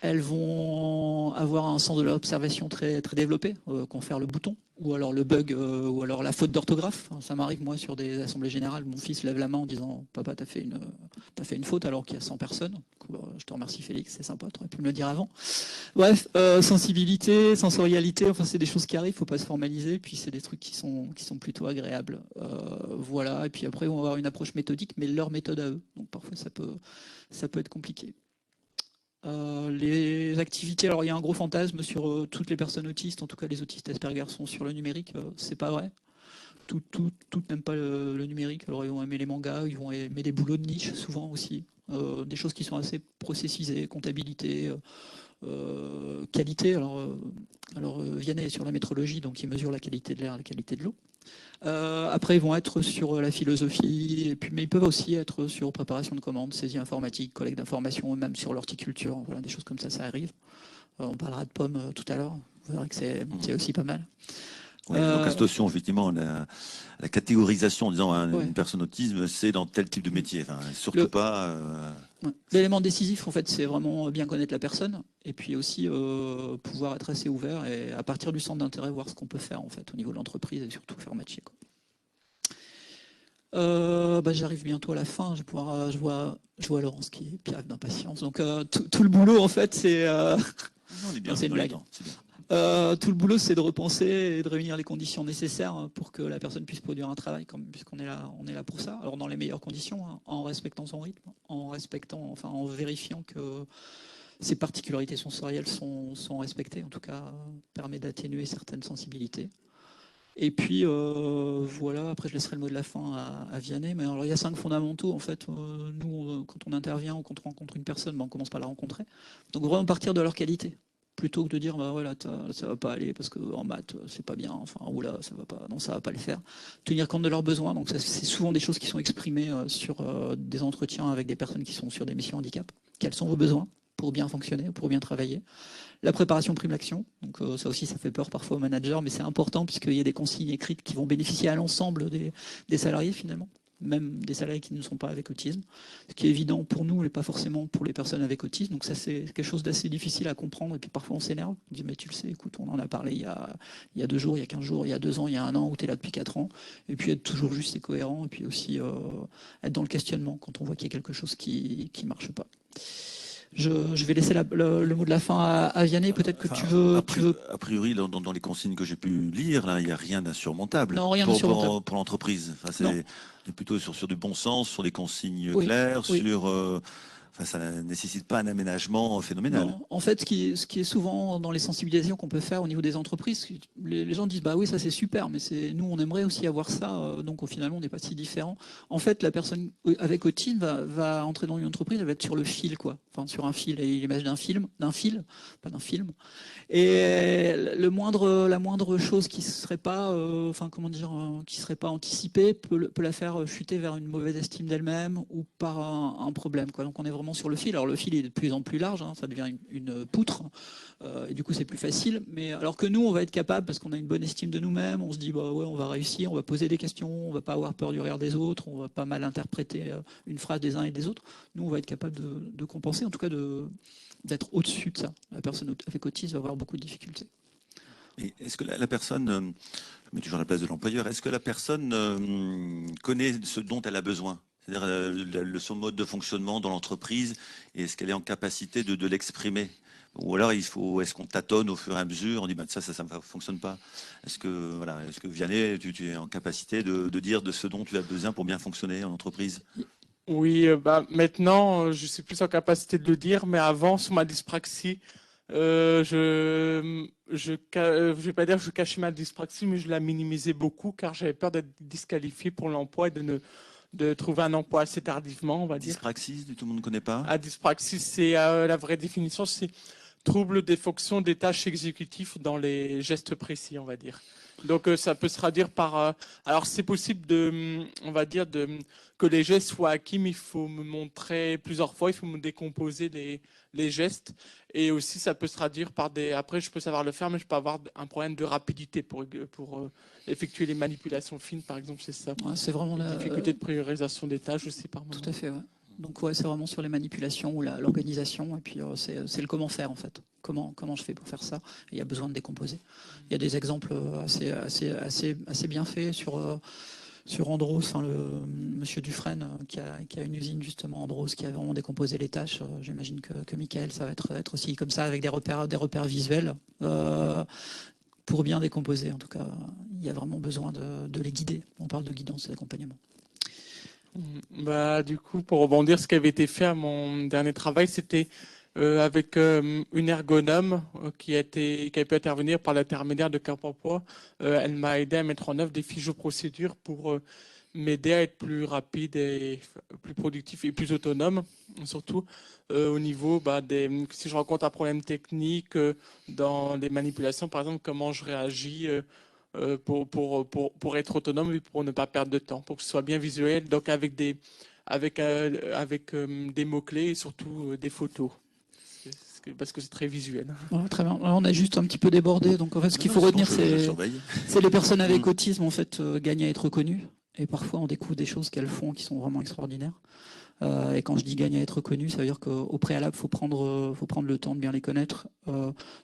Elles vont avoir un sens de l'observation très, très développé, confère le bouton, ou alors le bug, ou alors la faute d'orthographe. Ça m'arrive, moi, sur des assemblées générales, mon fils lève la main en disant « Papa, t'as fait une faute alors qu'il y a 100 personnes. » Je te remercie, Félix, c'est sympa, tu aurais pu me le dire avant. Bref, sensibilité, sensorialité, enfin, c'est des choses qui arrivent, il ne faut pas se formaliser, puis c'est des trucs qui sont plutôt agréables. Voilà, et puis après, on va avoir une approche méthodique, mais leur méthode à eux. Donc parfois, ça peut être compliqué. Les activités, alors il y a un gros fantasme sur toutes les personnes autistes, en tout cas les autistes Asperger sont sur le numérique, c'est pas vrai. Toutes n'aiment pas le numérique, alors ils vont aimer les mangas, ils vont aimer des boulots de niche souvent aussi, des choses qui sont assez processisées, comptabilité, qualité. Alors Vianney est sur la métrologie, donc il mesure la qualité de l'air, la qualité de l'eau. Après, ils vont être sur la philosophie, mais ils peuvent aussi être sur préparation de commandes, saisie informatique, collecte d'informations, même sur l'horticulture. Voilà, des choses comme ça arrive. On parlera de pommes tout à l'heure. Vous verrez que c'est aussi pas mal. Ouais, donc la situation, effectivement, la catégorisation en disant une personne autisme, c'est dans tel type de métier. Enfin, surtout pas. L'élément décisif, en fait, c'est vraiment bien connaître la personne et puis aussi pouvoir être assez ouvert et à partir du centre d'intérêt, voir ce qu'on peut faire en fait au niveau de l'entreprise et surtout faire matcher, quoi. J'arrive bientôt à la fin. Je vois Laurence qui piaffe d'impatience. Donc tout le boulot, en fait, c'est. On est bien, c'est une blague. Tout le boulot, c'est de repenser et de réunir les conditions nécessaires pour que la personne puisse produire un travail, puisqu'on est là pour ça. Alors dans les meilleures conditions, hein, en respectant son rythme, en vérifiant que ses particularités sensorielles sont respectées. En tout cas, permet d'atténuer certaines sensibilités. Et puis voilà, après je laisserai le mot de la fin à Vianney, mais alors il y a 5 fondamentaux en fait. Nous, quand on intervient ou quand on rencontre une personne, on commence par la rencontrer. Donc vraiment partir de leur qualité, plutôt que de dire voilà, ça va pas aller parce qu'en maths c'est pas bien, enfin ou là ça va pas, non ça va pas le faire. Tenir compte de leurs besoins, donc c'est souvent des choses qui sont exprimées sur des entretiens avec des personnes qui sont sur des missions handicap. Quels sont vos besoins pour bien fonctionner, pour bien travailler? La préparation prime l'action, donc ça aussi ça fait peur parfois aux managers, mais c'est important puisqu'il y a des consignes écrites qui vont bénéficier à l'ensemble des salariés finalement, même des salariés qui ne sont pas avec autisme, ce qui est évident pour nous et pas forcément pour les personnes avec autisme, donc ça c'est quelque chose d'assez difficile à comprendre et puis parfois on s'énerve, on dit mais tu le sais, écoute on en a parlé il y a 2 jours, il y a 15 jours, il y a 2 ans, il y a 1 an, ou tu es là depuis 4 ans, et puis être toujours juste et cohérent, et puis aussi être dans le questionnement quand on voit qu'il y a quelque chose qui ne marche pas. Je vais laisser le mot de la fin à Vianney. Peut-être que tu veux. A priori, dans les consignes que j'ai pu lire, là, il n'y a rien d'insurmontable. Non, rien d'insurmontable. Pour l'entreprise. Enfin, c'est plutôt sur du bon sens, sur des consignes claires, oui. Ça ne nécessite pas un aménagement phénoménal. Non. En fait, ce qui est souvent dans les sensibilisations qu'on peut faire au niveau des entreprises, les gens disent bah oui, ça c'est super, mais nous on aimerait aussi avoir ça, donc au final on n'est pas si différent. En fait, la personne avec autisme va entrer dans une entreprise, elle va être sur le fil, quoi. Enfin, sur un fil, et l'image d'un fil, pas d'un film. Et la moindre chose qui serait pas, qui serait pas anticipée peut la faire chuter vers une mauvaise estime d'elle-même ou par un problème, quoi. Donc on est vraiment sur le fil. Alors le fil est de plus en plus large, hein, ça devient une poutre, et du coup c'est plus facile. Mais alors que nous, on va être capable, parce qu'on a une bonne estime de nous-mêmes, on se dit bah ouais, on va réussir, on va poser des questions, on va pas avoir peur du regard des autres, on va pas mal interpréter une phrase des uns et des autres. Nous, on va être capable de compenser, en tout cas d'être au-dessus de ça. La personne avec autisme va avoir beaucoup de difficultés. Et est-ce que la personne, je mets toujours à la place de l'employeur, est-ce que la personne connaît ce dont elle a besoin? C'est-à-dire son mode de fonctionnement dans l'entreprise, et est-ce qu'elle est en capacité de l'exprimer? Ou alors est-ce qu'on tâtonne au fur et à mesure, on dit ça ne fonctionne pas? Est-ce que Vianney, tu es en capacité de dire de ce dont tu as besoin pour bien fonctionner en entreprise? Oui, maintenant, je suis plus en capacité de le dire, mais avant, sur ma dyspraxie, je vais pas dire que je cachais ma dyspraxie, mais je la minimisais beaucoup car j'avais peur d'être disqualifié pour l'emploi et de trouver un emploi assez tardivement, on va dire. Dyspraxie, tout le monde ne connaît pas. Dyspraxie, c'est la vraie définition, c'est trouble des fonctions des tâches exécutives dans les gestes précis, on va dire. Donc ça peut se traduire par... alors c'est possible on va dire, que les gestes soient acquis, mais il faut me montrer plusieurs fois, il faut me décomposer les gestes. Et aussi ça peut se traduire par des... Après je peux savoir le faire, mais je peux avoir un problème de rapidité pour effectuer les manipulations fines, par exemple, c'est ça. Ouais, c'est vraiment la difficulté de priorisation des tâches aussi par moment. Tout à fait, ouais. Donc ouais, c'est vraiment sur les manipulations ou l'organisation, et puis c'est le comment faire en fait. Comment je fais pour faire ça? Et il y a besoin de décomposer. Il y a des exemples assez bien faits sur Andros, enfin, monsieur Dufresne qui a une usine justement Andros qui a vraiment décomposé les tâches. J'imagine que Michael, ça va être aussi comme ça avec des repères visuels pour bien décomposer. En tout cas, il y a vraiment besoin de les guider. On parle de guidance et d'accompagnement. Bah, du coup, pour rebondir, ce qui avait été fait à mon dernier travail, c'était avec une ergonome qui a pu intervenir par l'intermédiaire de Cap Emploi. Elle m'a aidé à mettre en œuvre des fiches de procédure pour m'aider à être plus rapide et plus productif et plus autonome, surtout au niveau si je rencontre un problème technique dans les manipulations, par exemple, comment je réagis pour être autonome et pour ne pas perdre de temps, pour que ce soit bien visuel, donc avec des mots-clés et surtout des photos. Parce que c'est très visuel. Ouais, très bien. Alors, on a juste un petit peu débordé. Donc en fait, ce qu'il faut retenir, c'est les personnes avec autisme en fait gagnent à être reconnues. Et parfois, on découvre des choses qu'elles font qui sont vraiment extraordinaires. Et quand je dis gagne à être reconnu, ça veut dire qu'au préalable, faut prendre le temps de bien les connaître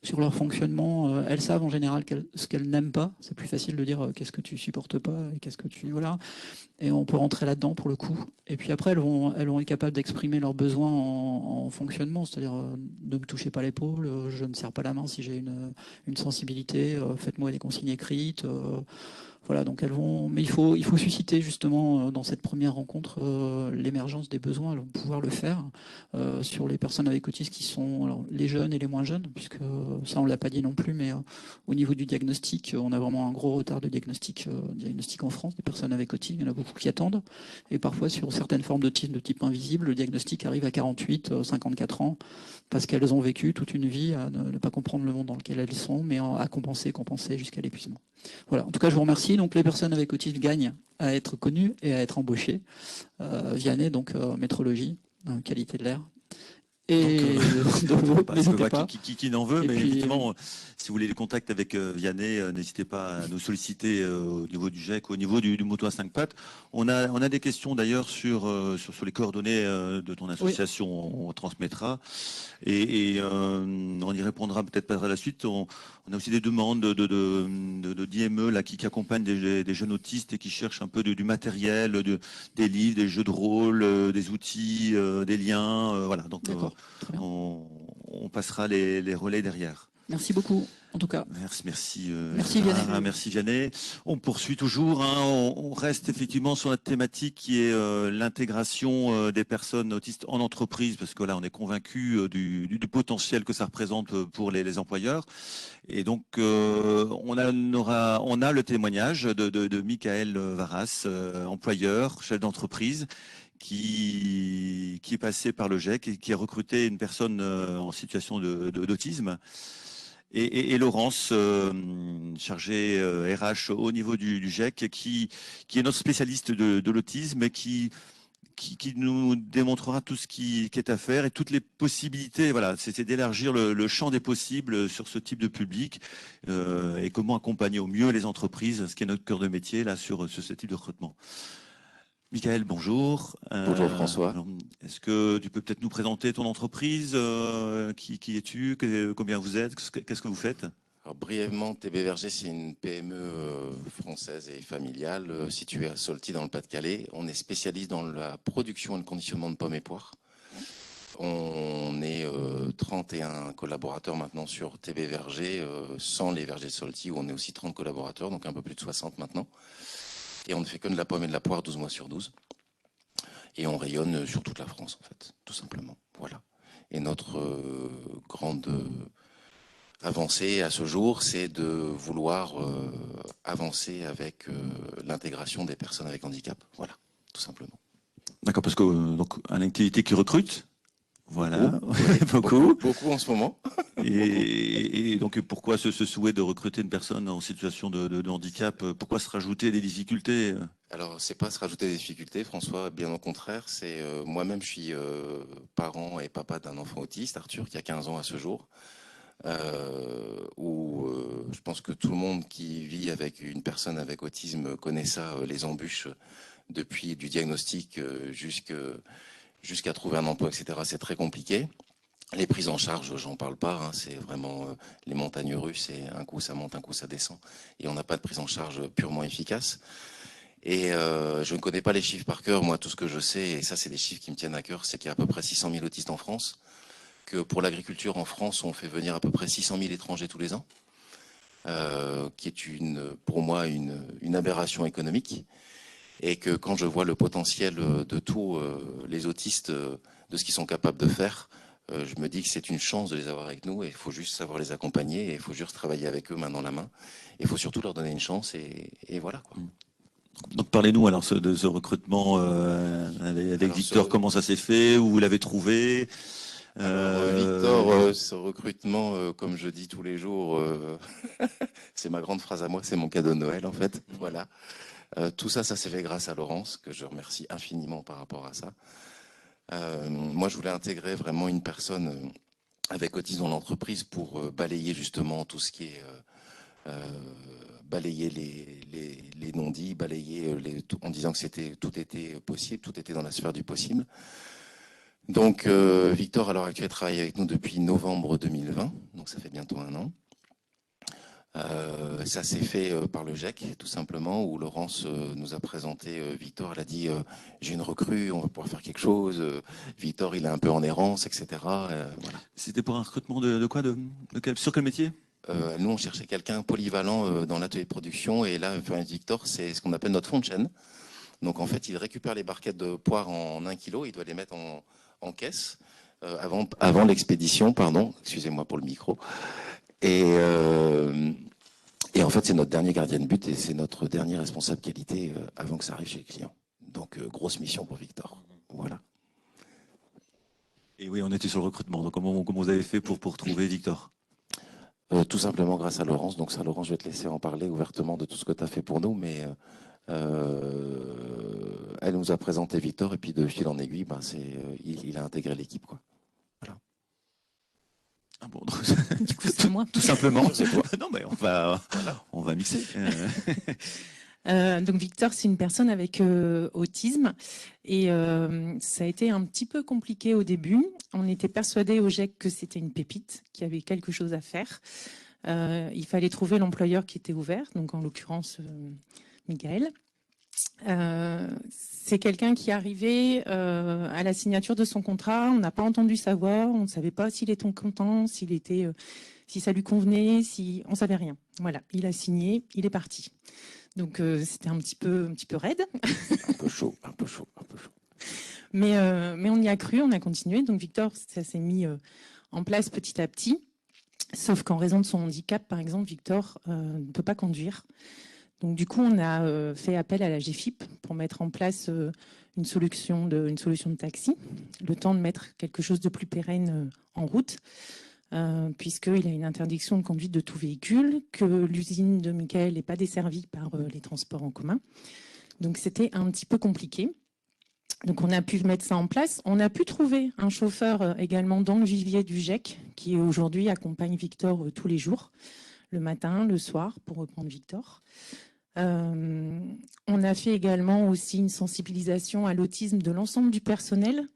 sur leur fonctionnement. Elles savent en général ce qu'elles n'aiment pas. C'est plus facile de dire qu'est-ce que tu supportes pas et qu'est-ce que tu voilà. Et on peut rentrer là-dedans pour le coup. Et puis après, elles vont être capables d'exprimer leurs besoins en fonctionnement, c'est-à-dire ne me touchez pas l'épaule, je ne serre pas la main si j'ai une sensibilité, faites-moi des consignes écrites. Voilà, donc elles vont. Mais il faut susciter justement dans cette première rencontre l'émergence des besoins. Elles vont pouvoir le faire sur les personnes avec autisme qui sont les jeunes et les moins jeunes, puisque ça on l'a pas dit non plus, mais au niveau du diagnostic, on a vraiment un gros retard de diagnostic en France. Des personnes avec autisme, il y en a beaucoup qui attendent, et parfois sur certaines formes d'autisme de type invisible, le diagnostic arrive à 48, 54 ans, parce qu'elles ont vécu toute une vie à ne pas comprendre le monde dans lequel elles sont, mais à compenser jusqu'à l'épuisement. Voilà. En tout cas, je vous remercie. Donc, les personnes avec autisme gagnent à être connues et à être embauchées. Vianney, donc métrologie, qualité de l'air. Et n'hésitez pas. Qui n'en veut, mais effectivement, si vous voulez les contacts avec Vianney, n'hésitez pas à nous solliciter au niveau du GEC, au niveau du moto à 5 pattes. On a des questions d'ailleurs sur les coordonnées de ton association, on transmettra. Et on y répondra peut-être par la suite. On a aussi des demandes d'IME là, qui accompagnent des jeunes autistes et qui cherchent un peu du matériel, des livres, des jeux de rôle, des outils, des liens. Voilà. Donc on passera les relais derrière. Merci beaucoup, en tout cas. Merci Vianney. Merci Vianney. On poursuit toujours. On reste effectivement sur la thématique qui est l'intégration des personnes autistes en entreprise, parce que là, on est convaincu du potentiel que ça représente pour les employeurs. Et donc, on a le témoignage de Michael Varas, employeur, chef d'entreprise, qui est passé par le GEC et qui a recruté une personne en situation d'autisme. Et Laurence, chargée RH au niveau du GEC, qui est notre spécialiste de l'autisme et qui nous démontrera tout ce qui est à faire et toutes les possibilités. Voilà, c'est d'élargir le champ des possibles sur ce type de public et comment accompagner au mieux les entreprises, ce qui est notre cœur de métier là sur ce type de recrutement. Michael, bonjour. Bonjour François. Est-ce que tu peux peut-être nous présenter ton entreprise? Qui es-tu? Combien vous êtes? Qu'est-ce que vous faites? Alors, brièvement, TB Verger, c'est une PME française et familiale située à Solty dans le Pas-de-Calais. On est spécialiste dans la production et le conditionnement de pommes et poires. On est 31 collaborateurs maintenant sur TB Verger, sans les vergers de Solty, où on est aussi 30 collaborateurs, donc un peu plus de 60 maintenant. Et on ne fait que de la pomme et de la poire 12 mois sur 12. Et on rayonne sur toute la France, en fait, tout simplement. Voilà. Et notre grande avancée à ce jour, c'est de vouloir avancer avec l'intégration des personnes avec handicap. Voilà, tout simplement. D'accord, parce que donc une activité qui recrute. Voilà, beaucoup. Beaucoup en ce moment. Et donc, pourquoi ce souhait de recruter une personne en situation de handicap? Pourquoi se rajouter des difficultés? Alors, c'est pas se rajouter des difficultés, François, bien au contraire. C'est moi-même, je suis parent et papa d'un enfant autiste, Arthur, qui a 15 ans à ce jour. Où je pense que tout le monde qui vit avec une personne avec autisme connaît ça, les embûches depuis du diagnostic jusqu'à trouver un emploi, etc. C'est très compliqué. Les prises en charge, j'en parle pas, hein, c'est vraiment les montagnes russes, et un coup ça monte, un coup ça descend, et on n'a pas de prise en charge purement efficace. Et je ne connais pas les chiffres par cœur, moi tout ce que je sais, et ça c'est des chiffres qui me tiennent à cœur, c'est qu'il y a à peu près 600 000 autistes en France, que pour l'agriculture en France, on fait venir à peu près 600 000 étrangers tous les ans, qui est pour moi une aberration économique, et que quand je vois le potentiel de tous les autistes, de ce qu'ils sont capables de faire, je me dis que c'est une chance de les avoir avec nous, et il faut juste savoir les accompagner, et il faut juste travailler avec eux main dans la main, et il faut surtout leur donner une chance, et voilà, quoi. Donc, parlez-nous alors de ce recrutement avec Victor, comment ça s'est fait, où vous l'avez trouvé? Victor, ce recrutement, comme je dis tous les jours, c'est ma grande phrase à moi, c'est mon cadeau de Noël en fait. Voilà. Tout ça, ça s'est fait grâce à Laurence, que je remercie infiniment par rapport à ça. Moi, je voulais intégrer vraiment une personne avec autisme dans l'entreprise pour balayer justement tout ce qui est balayer les non-dits, balayer en disant que tout était possible, tout était dans la sphère du possible. Donc, Victor, à l'heure actuelle, travaille avec nous depuis novembre 2020, donc ça fait bientôt 1 an. Ça s'est fait par le GEC, tout simplement, où Laurence nous a présenté Victor. Elle a dit j'ai une recrue, on va pouvoir faire quelque chose. Victor, il est un peu en errance, etc. Voilà. C'était pour un recrutement de quoi, sur quel métier? Nous, on cherchait quelqu'un polyvalent dans l'atelier de production. Et là, Victor, c'est ce qu'on appelle notre fond de chaîne. Donc, en fait, il récupère les barquettes de poire en 1 kilo. Il doit les mettre en caisse avant l'expédition. Pardon, excusez-moi pour le micro. Et en fait, c'est notre dernier gardien de but et c'est notre dernier responsable qualité avant que ça arrive chez les clients. Donc, grosse mission pour Victor. Voilà. Et oui, on était sur le recrutement. Donc, comment vous avez fait pour trouver Victor? Tout simplement grâce à Laurence. Donc, ça, Laurence, je vais te laisser en parler ouvertement de tout ce que tu as fait pour nous. Mais elle nous a présenté Victor et puis de fil en aiguille, il a intégré l'équipe, quoi. Voilà. Ah bon, Du coup, c'est moi. Tout simplement, c'est toi. Non, mais on va mixer. Donc Victor, c'est une personne avec autisme et ça a été un petit peu compliqué au début. On était persuadés au GEC que c'était une pépite, qu'il y avait quelque chose à faire. Il fallait trouver l'employeur qui était ouvert, donc en l'occurrence Michael. C'est quelqu'un qui arrivait à la signature de son contrat. On n'a pas entendu sa voix, on ne savait pas s'il était content, si ça lui convenait, on ne savait rien. Voilà, il a signé, il est parti. Donc c'était un petit peu raide. Un peu chaud. Mais on y a cru, on a continué. Donc Victor, ça s'est mis en place petit à petit. Sauf qu'en raison de son handicap, par exemple, Victor ne peut pas conduire. Donc du coup, on a fait appel à la GFIP pour mettre en place une solution de taxi, le temps de mettre quelque chose de plus pérenne en route, puisqu'il a une interdiction de conduite de tout véhicule, que l'usine de Michael n'est pas desservie par les transports en commun. Donc c'était un petit peu compliqué. Donc on a pu mettre ça en place. On a pu trouver un chauffeur également dans le vivier du GEC, qui aujourd'hui accompagne Victor tous les jours, le matin, le soir, pour reprendre Victor. On a fait également aussi une sensibilisation à l'autisme de l'ensemble du personnel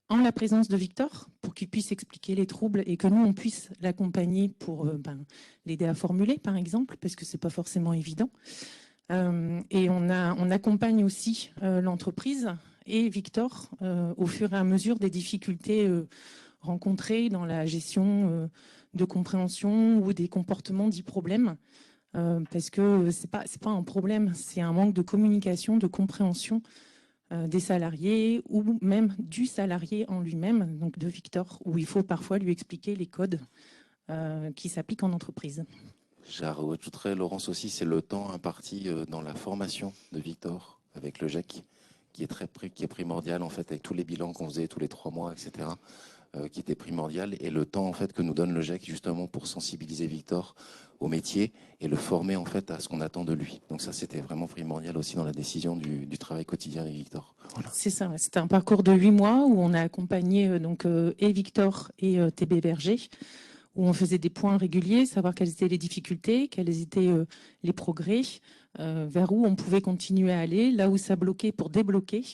en la présence de Victor pour qu'il puisse expliquer les troubles et que nous, on puisse l'accompagner pour l'aider à formuler, par exemple, parce que ce n'est pas forcément évident. Et on accompagne aussi l'entreprise et Victor au fur et à mesure des difficultés rencontrées dans la gestion de compréhension ou des comportements dits problèmes. Parce que c'est pas un problème, c'est un manque de communication, de compréhension des salariés ou même du salarié en lui-même, donc de Victor, où il faut parfois lui expliquer les codes qui s'appliquent en entreprise. J'ajouterais, Laurence aussi, c'est le temps imparti dans la formation de Victor avec le GEC, qui est primordial en fait, avec tous les bilans qu'on faisait tous les 3 mois, etc. qui était primordial, et le temps en fait que nous donne le GIEC justement pour sensibiliser Victor au métier et le former en fait à ce qu'on attend de lui. Donc ça, c'était vraiment primordial aussi dans la décision du travail quotidien avec Victor. Voilà. C'est ça, c'était un parcours de 8 mois où on a accompagné et Victor et TB Berger, où on faisait des points réguliers, savoir quelles étaient les difficultés, quels étaient les progrès, vers où on pouvait continuer à aller, là où ça bloquait pour débloquer.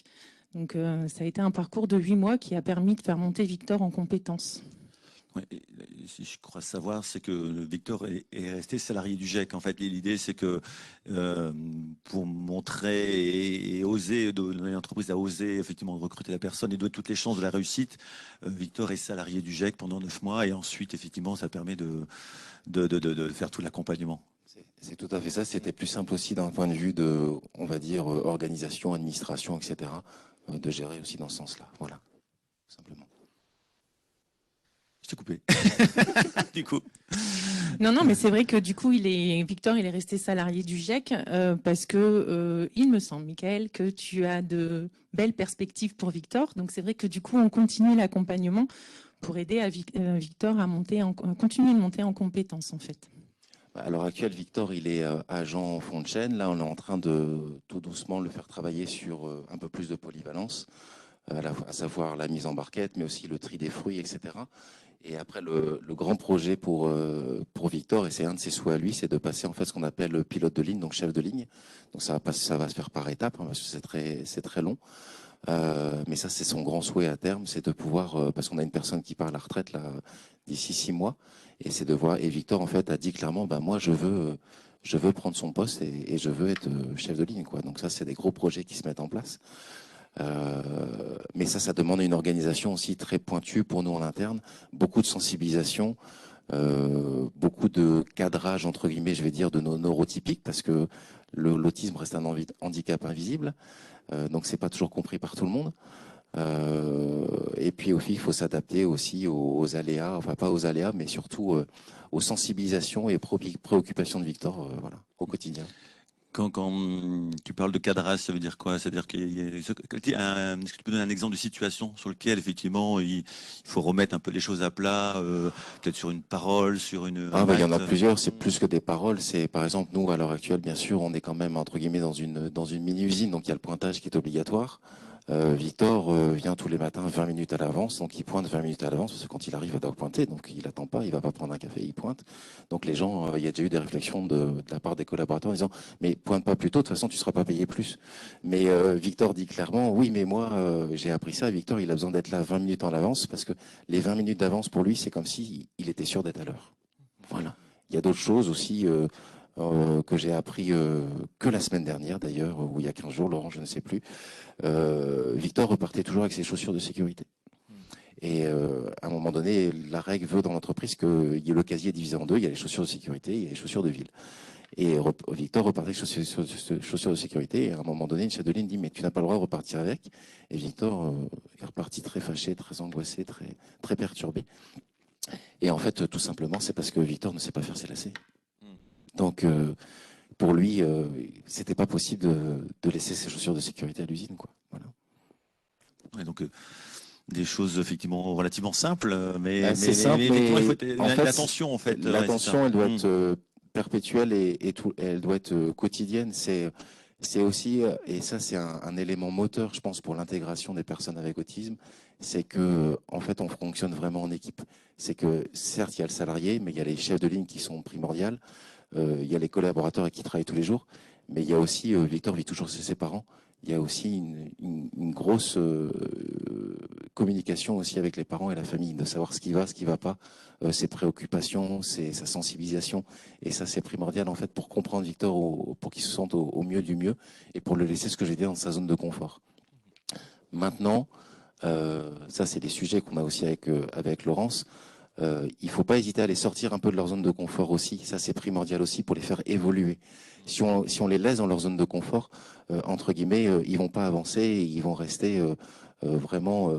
Donc ça a été un parcours de 8 mois qui a permis de faire monter Victor en compétences. Ouais, si je crois savoir, c'est que Victor est resté salarié du GIEC. En fait, l'idée, c'est que pour montrer et oser, l'entreprise a osé effectivement recruter la personne et donner toutes les chances de la réussite. Victor est salarié du GIEC pendant 9 mois et ensuite, effectivement, ça permet de faire tout l'accompagnement. C'est tout à fait ça. C'était plus simple aussi d'un point de vue de, on va dire, organisation, administration, etc., de gérer aussi dans ce sens-là. Voilà, tout simplement. Je t'ai coupé. Du coup. Non, mais c'est vrai que du coup, Victor, il est resté salarié du GIEC parce que il me semble, Michael, que tu as de belles perspectives pour Victor. Donc c'est vrai que du coup, on continue l'accompagnement pour aider Victor à continuer de monter en compétences en fait. À l'heure actuelle, Victor, il est agent fond de chaîne. Là, on est en train de tout doucement le faire travailler sur un peu plus de polyvalence, à savoir la mise en barquette, mais aussi le tri des fruits, etc. Et après, le grand projet pour Victor, et c'est un de ses souhaits à lui, c'est de passer en fait ce qu'on appelle pilote de ligne, donc chef de ligne. Donc ça va se faire par étapes, hein, parce que c'est très long. Mais ça, c'est son grand souhait à terme, c'est de pouvoir, parce qu'on a une personne qui part à la retraite là d'ici 6 mois, et c'est de voir. Et Victor en fait a dit clairement, moi je veux prendre son poste et je veux être chef de ligne, quoi. Donc ça, c'est des gros projets qui se mettent en place. Mais ça demande une organisation aussi très pointue pour nous en interne, beaucoup de sensibilisation, beaucoup de cadrage entre guillemets, je vais dire, de nos neurotypiques, parce que l'autisme reste un handicap invisible, donc c'est pas toujours compris par tout le monde. Et puis aussi, il faut s'adapter aussi aux aléas, enfin pas aux aléas, mais surtout aux sensibilisations et préoccupations de Victor, voilà, au quotidien. Quand tu parles de cadrage, ça veut dire quoi? C'est-à-dire est-ce que tu peux donner un exemple de situation sur lequel effectivement il faut remettre un peu les choses à plat, peut-être sur une parole, sur une. Il y en a plusieurs. C'est plus que des paroles. C'est par exemple nous à l'heure actuelle, bien sûr, on est quand même entre guillemets dans une mini-usine, donc il y a le pointage qui est obligatoire. Victor vient tous les matins 20 minutes à l'avance, donc il pointe 20 minutes à l'avance, parce que quand il arrive, il doit pointer, donc il attend pas, il va pas prendre un café, il pointe. Donc les gens, il y a déjà eu des réflexions de la part des collaborateurs en disant, mais pointe pas plus tôt, de toute façon tu seras pas payé plus. Mais Victor dit clairement, oui, mais moi j'ai appris ça, Victor il a besoin d'être là 20 minutes en avance, parce que les 20 minutes d'avance pour lui, c'est comme si il était sûr d'être à l'heure. Voilà. Il y a d'autres choses aussi que j'ai appris que la semaine dernière d'ailleurs, ou il y a 15 jours, Laurent, je ne sais plus. Victor repartait toujours avec ses chaussures de sécurité. Et à un moment donné, la règle veut dans l'entreprise qu'il y ait le casier divisé en deux, il y a les chaussures de sécurité, il y a les chaussures de ville. Et Victor repartait avec chaussures de sécurité, et à un moment donné, une chef de ligne dit « mais tu n'as pas le droit de repartir avec ». Et Victor est reparti très fâché, très angoissé, très perturbé. Et en fait, tout simplement, c'est parce que Victor ne sait pas faire ses lacets. Donc, pour lui, c'était pas possible de laisser ses chaussures de sécurité à l'usine, quoi. Voilà. Ouais, donc des choses effectivement relativement simples, mais il faut être l'attention en fait. L'attention, elle doit être perpétuelle et elle doit être quotidienne. C'est aussi, et ça c'est un élément moteur, je pense, pour l'intégration des personnes avec autisme, c'est que en fait on fonctionne vraiment en équipe. C'est que certes il y a le salarié, mais il y a les chefs de ligne qui sont primordiales. Il y a les collaborateurs qui travaillent tous les jours, mais il y a aussi, Victor vit toujours chez ses parents, il y a aussi une grosse communication aussi avec les parents et la famille, de savoir ce qui va, ce qui ne va pas, ses préoccupations, sa sensibilisation. Et ça, c'est primordial en fait pour comprendre Victor, pour qu'il se sente au mieux du mieux et pour le laisser, ce que j'ai dit, dans sa zone de confort. Maintenant, ça, c'est des sujets qu'on a aussi avec Laurence. Il ne faut pas hésiter à les sortir un peu de leur zone de confort aussi. Ça, c'est primordial aussi pour les faire évoluer. Si on les laisse dans leur zone de confort, entre guillemets, ils ne vont pas avancer et ils vont rester vraiment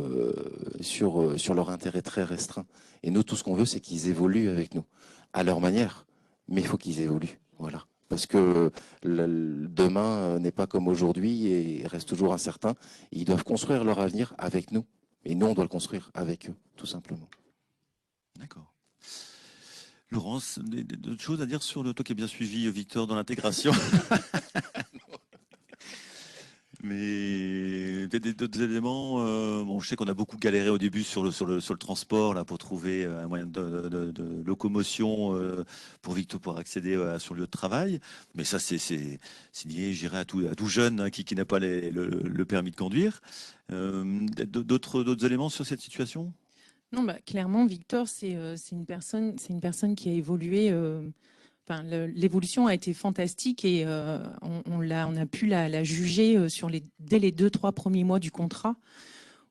sur leur intérêt très restreint. Et nous, tout ce qu'on veut, c'est qu'ils évoluent avec nous, à leur manière. Mais il faut qu'ils évoluent. Voilà. Parce que demain n'est pas comme aujourd'hui et reste toujours incertain. Ils doivent construire leur avenir avec nous. Et nous, on doit le construire avec eux, tout simplement. D'accord. Laurence, d'autres choses à dire sur toi qui as bien suivi Victor dans l'intégration? Mais d'autres éléments, bon, je sais qu'on a beaucoup galéré au début sur le transport là, pour trouver un moyen de locomotion pour Victor pour accéder à son lieu de travail. Mais ça, c'est lié, je dirais, à tout jeune hein, qui n'a pas le permis de conduire. D'autres éléments sur cette situation? Non, bah, clairement, Victor, c'est une personne qui a évolué. Enfin, l'évolution a été fantastique et on a pu la juger dès les 2-3 premiers mois du contrat,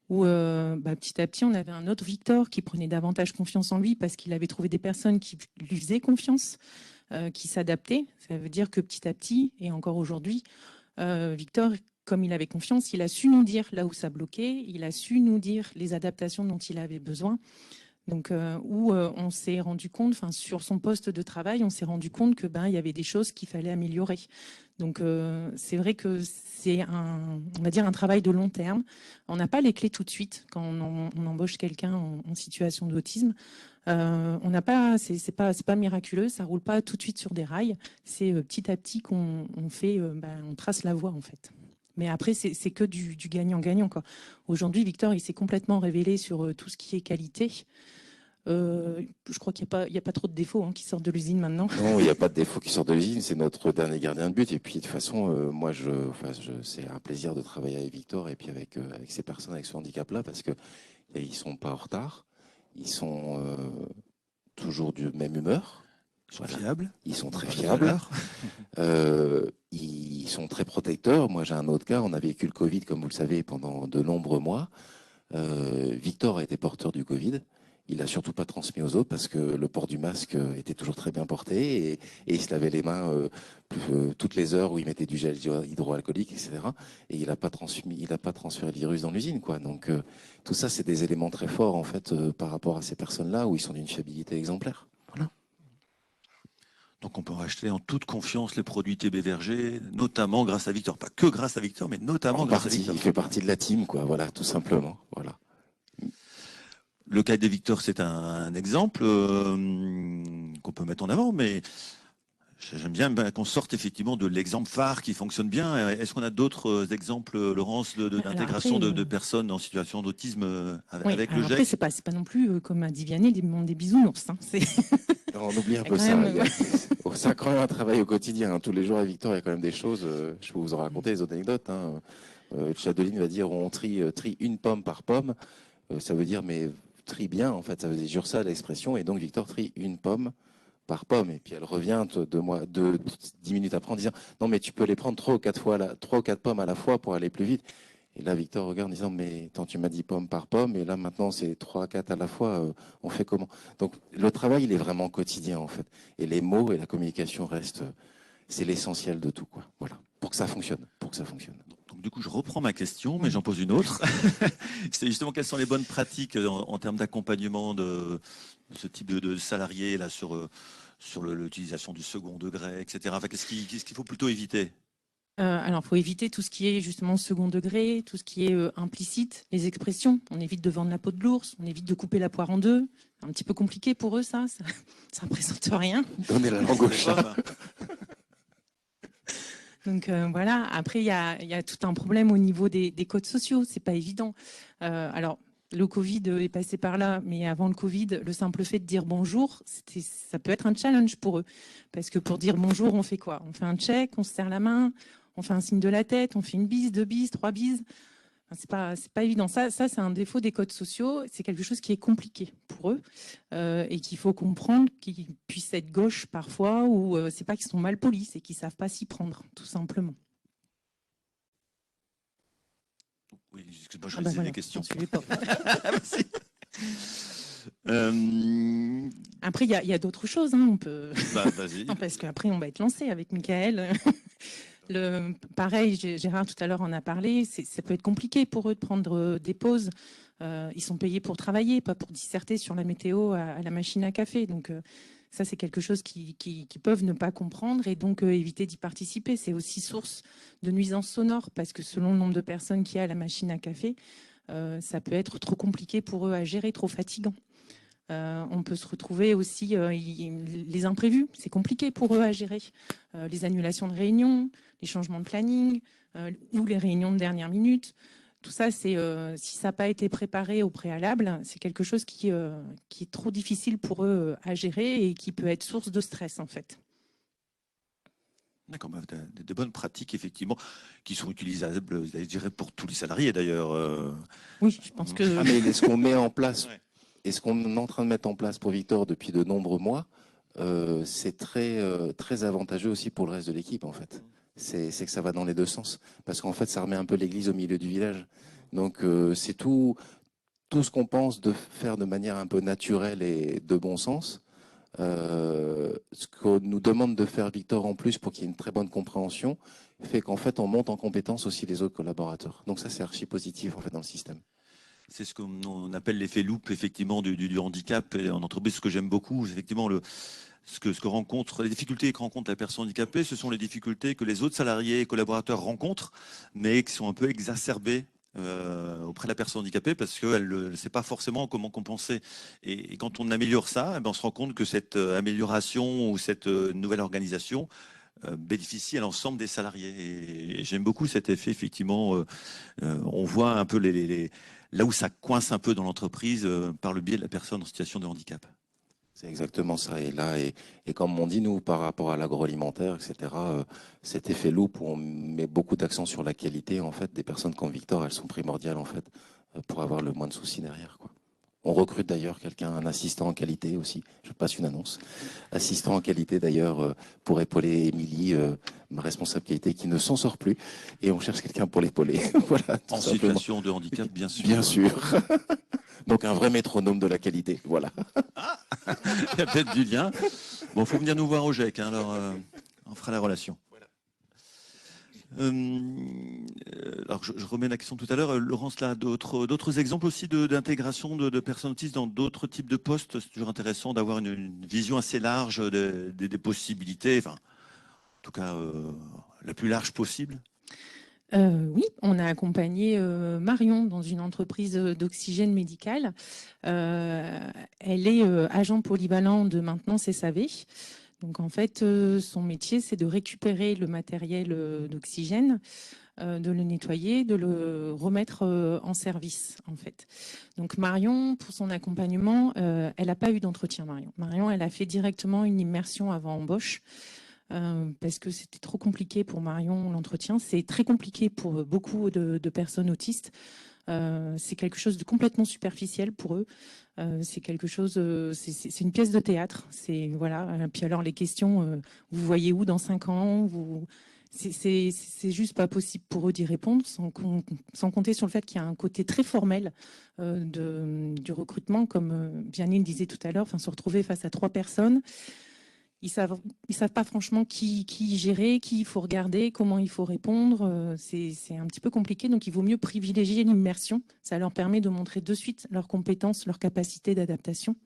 où petit à petit, on avait un autre Victor qui prenait davantage confiance en lui parce qu'il avait trouvé des personnes qui lui faisaient confiance, qui s'adaptaient. Ça veut dire que petit à petit, et encore aujourd'hui, Victor, comme il avait confiance, il a su nous dire là où ça bloquait, il a su nous dire les adaptations dont il avait besoin. Donc, on s'est rendu compte, sur son poste de travail, on s'est rendu compte que il y avait des choses qu'il fallait améliorer. Donc, c'est vrai que c'est on va dire un travail de long terme. On n'a pas les clés tout de suite quand on embauche quelqu'un en situation d'autisme. On n'a pas, c'est pas miraculeux, ça roule pas tout de suite sur des rails. C'est petit à petit qu'on fait, on trace la voie en fait. Mais après, c'est que du gagnant-gagnant, quoi. Aujourd'hui, Victor, il s'est complètement révélé sur tout ce qui est qualité. Je crois qu'il n'y a pas trop de défauts qui sortent de l'usine maintenant. Non, il n'y a pas de défaut qui sort de l'usine, c'est notre dernier gardien de but. Et puis de toute façon, moi, c'est un plaisir de travailler avec Victor et puis avec ces personnes avec ce handicap-là parce qu'ils ne sont pas en retard, ils sont toujours de même humeur. Ils sont fiables. Ils sont très fiables. Ils sont très protecteurs. Moi, j'ai un autre cas. On a vécu le Covid, comme vous le savez, pendant de nombreux mois. Victor a été porteur du Covid. Il n'a surtout pas transmis aux autres parce que le port du masque était toujours très bien porté et il se lavait les mains toutes les heures où il mettait du gel hydroalcoolique, etc. Et il n'a pas transféré le virus dans l'usine, quoi. Donc tout ça, c'est des éléments très forts en fait par rapport à ces personnes-là où ils sont d'une fiabilité exemplaire. Voilà. Donc on peut racheter en toute confiance les produits TB Verger, notamment grâce à Victor. Pas que grâce à Victor, mais notamment grâce à Victor. Il fait partie de la team, quoi. Voilà, tout simplement. Voilà. Le cas de Victor, c'est un exemple qu'on peut mettre en avant, mais j'aime bien qu'on sorte effectivement de l'exemple phare qui fonctionne bien. Est-ce qu'on a d'autres exemples, Laurence, d'intégration de personnes en situation d'autisme avec le GEC? Après, c'est pas non plus, comme a dit Vianney, des bisounours. On oublie un peu ça. C'est quand même un travail au quotidien. Tous les jours à Victor, il y a quand même des choses. Je peux vous en raconter des anecdotes. Chadeline va dire on trie une pomme par pomme. Ça veut dire mais trie bien, en fait. Ça veut dire ça l'expression. Et donc Victor trie une pomme par pomme. Et puis elle revient 10 minutes après en disant non, mais tu peux les prendre 3 ou 4 pommes à la fois pour aller plus vite. Et là, Victor regarde en disant mais tant tu m'as dit pomme par pomme, et là maintenant c'est 3, 4 à la fois, on fait comment? Donc le travail, il est vraiment quotidien en fait. Et les mots et la communication restent, c'est l'essentiel de tout, quoi. Voilà, pour que ça fonctionne. Donc du coup, je reprends ma question, mais j'en pose une autre. C'est justement quelles sont les bonnes pratiques en termes d'accompagnement de ce type de salariés là sur l'utilisation du second degré, etc. Enfin, qu'est-ce qu'il faut plutôt éviter? Alors, il faut éviter tout ce qui est justement second degré, tout ce qui est implicite, les expressions. On évite de vendre la peau de l'ours, on évite de couper la poire en deux. C'est un petit peu compliqué pour eux, ça ne représente rien. Donnez la langue au chat. Donc voilà, après, il y a tout un problème au niveau des codes sociaux, c'est pas évident. Alors, le Covid est passé par là, mais avant le Covid, le simple fait de dire bonjour, ça peut être un challenge pour eux. Parce que pour dire bonjour, on fait quoi? On fait un check, on se serre la main, on fait un signe de la tête, on fait une bise, 2 bises, 3 bises. Enfin, c'est pas évident. Ça c'est un défaut des codes sociaux. C'est quelque chose qui est compliqué pour eux et qu'il faut comprendre, qu'ils puissent être gauches parfois, ou c'est pas qu'ils sont mal polis, c'est qu'ils savent pas s'y prendre, tout simplement. Oui, excuse-moi, je lisais des questions. Merci. Après, il y a d'autres choses. On peut. Vas-y. Non, parce qu'après, on va être lancé avec Michael. Pareil, Gérard tout à l'heure en a parlé. Ça peut être compliqué pour eux de prendre des pauses. Ils sont payés pour travailler, pas pour disserter sur la météo à la machine à café. Donc ça, c'est quelque chose qu'ils peuvent ne pas comprendre et donc éviter d'y participer. C'est aussi source de nuisances sonores parce que selon le nombre de personnes qu'il y a à la machine à café, ça peut être trop compliqué pour eux à gérer, trop fatigant. On peut se retrouver aussi, les imprévus, c'est compliqué pour eux à gérer. Les annulations de réunions, les changements de planning, ou les réunions de dernière minute. Tout ça, si ça n'a pas été préparé au préalable, c'est quelque chose qui est trop difficile pour eux à gérer et qui peut être source de stress, en fait. D'accord, des bonnes pratiques, effectivement, qui sont utilisables, je dirais, pour tous les salariés, d'ailleurs. Oui, je pense que... Mais est-ce qu'on met en place, Ouais. est-ce qu'on est en train de mettre en place pour Victor depuis de nombreux mois, c'est très avantageux aussi pour le reste de l'équipe, en fait. C'est que ça va dans les deux sens. Parce qu'en fait, ça remet un peu l'église au milieu du village. Donc, c'est tout ce qu'on pense de faire de manière un peu naturelle et de bon sens. Ce qu'on nous demande de faire Victor en plus pour qu'il y ait une très bonne compréhension, fait qu'en fait, on monte en compétence aussi les autres collaborateurs. Donc ça, c'est archi positif, en fait, dans le système. C'est ce qu'on appelle l'effet loop, effectivement, du handicap et en entreprise. Ce que j'aime beaucoup, effectivement, ce que rencontre, les difficultés que rencontre la personne handicapée, ce sont les difficultés que les autres salariés et collaborateurs rencontrent, mais qui sont un peu exacerbées auprès de la personne handicapée parce qu'elle ne sait pas forcément comment compenser. Et quand on améliore ça, on se rend compte que cette amélioration ou cette nouvelle organisation bénéficie à l'ensemble des salariés. Et j'aime beaucoup cet effet, effectivement. On voit un peu là où ça coince un peu dans l'entreprise par le biais de la personne en situation de handicap. C'est exactement ça. Et là, et comme on dit, nous, par rapport à l'agroalimentaire, etc., cet effet loop où on met beaucoup d'accent sur la qualité, en fait, des personnes comme Victor, elles sont primordiales, en fait, pour avoir le moins de soucis derrière, quoi. On recrute d'ailleurs un assistant en qualité aussi. Je passe une annonce. Assistant en qualité d'ailleurs pour épauler Émilie, ma responsable qualité qui ne s'en sort plus. Et on cherche quelqu'un pour l'épauler. Voilà, en situation de handicap, bien sûr. Bien sûr. Donc un vrai métronome de la qualité. Voilà. Ah, il y a peut-être du lien. Bon, il faut venir nous voir au GEC, hein, alors on fera la relation. Alors, je remets la question tout à l'heure. Laurence, là, d'autres exemples aussi d'intégration de personnes autistes dans d'autres types de postes. C'est toujours intéressant d'avoir une vision assez large des possibilités, enfin, en tout cas, la plus large possible. Oui, on a accompagné Marion dans une entreprise d'oxygène médical. Elle est agent polyvalent de maintenance SAV. Donc en fait, son métier, c'est de récupérer le matériel d'oxygène, de le nettoyer, de le remettre en service, en fait. Donc Marion, pour son accompagnement, elle n'a pas eu d'entretien, Marion. Marion, elle a fait directement une immersion avant embauche. Parce que c'était trop compliqué pour Marion, l'entretien. C'est très compliqué pour beaucoup de personnes autistes. C'est quelque chose de complètement superficiel pour eux. C'est quelque chose, c'est une pièce de théâtre. C'est voilà. Puis alors les questions, vous voyez où dans 5 ans c'est juste pas possible pour eux d'y répondre, sans compter sur le fait qu'il y a un côté très formel du recrutement, comme Vianney le disait tout à l'heure. Enfin, se retrouver face à 3 personnes. Ils savent pas franchement qui gérer, qui il faut regarder, comment il faut répondre. C'est un petit peu compliqué, donc il vaut mieux privilégier l'immersion. Ça leur permet de montrer de suite leurs compétences, leur capacité d'adaptation.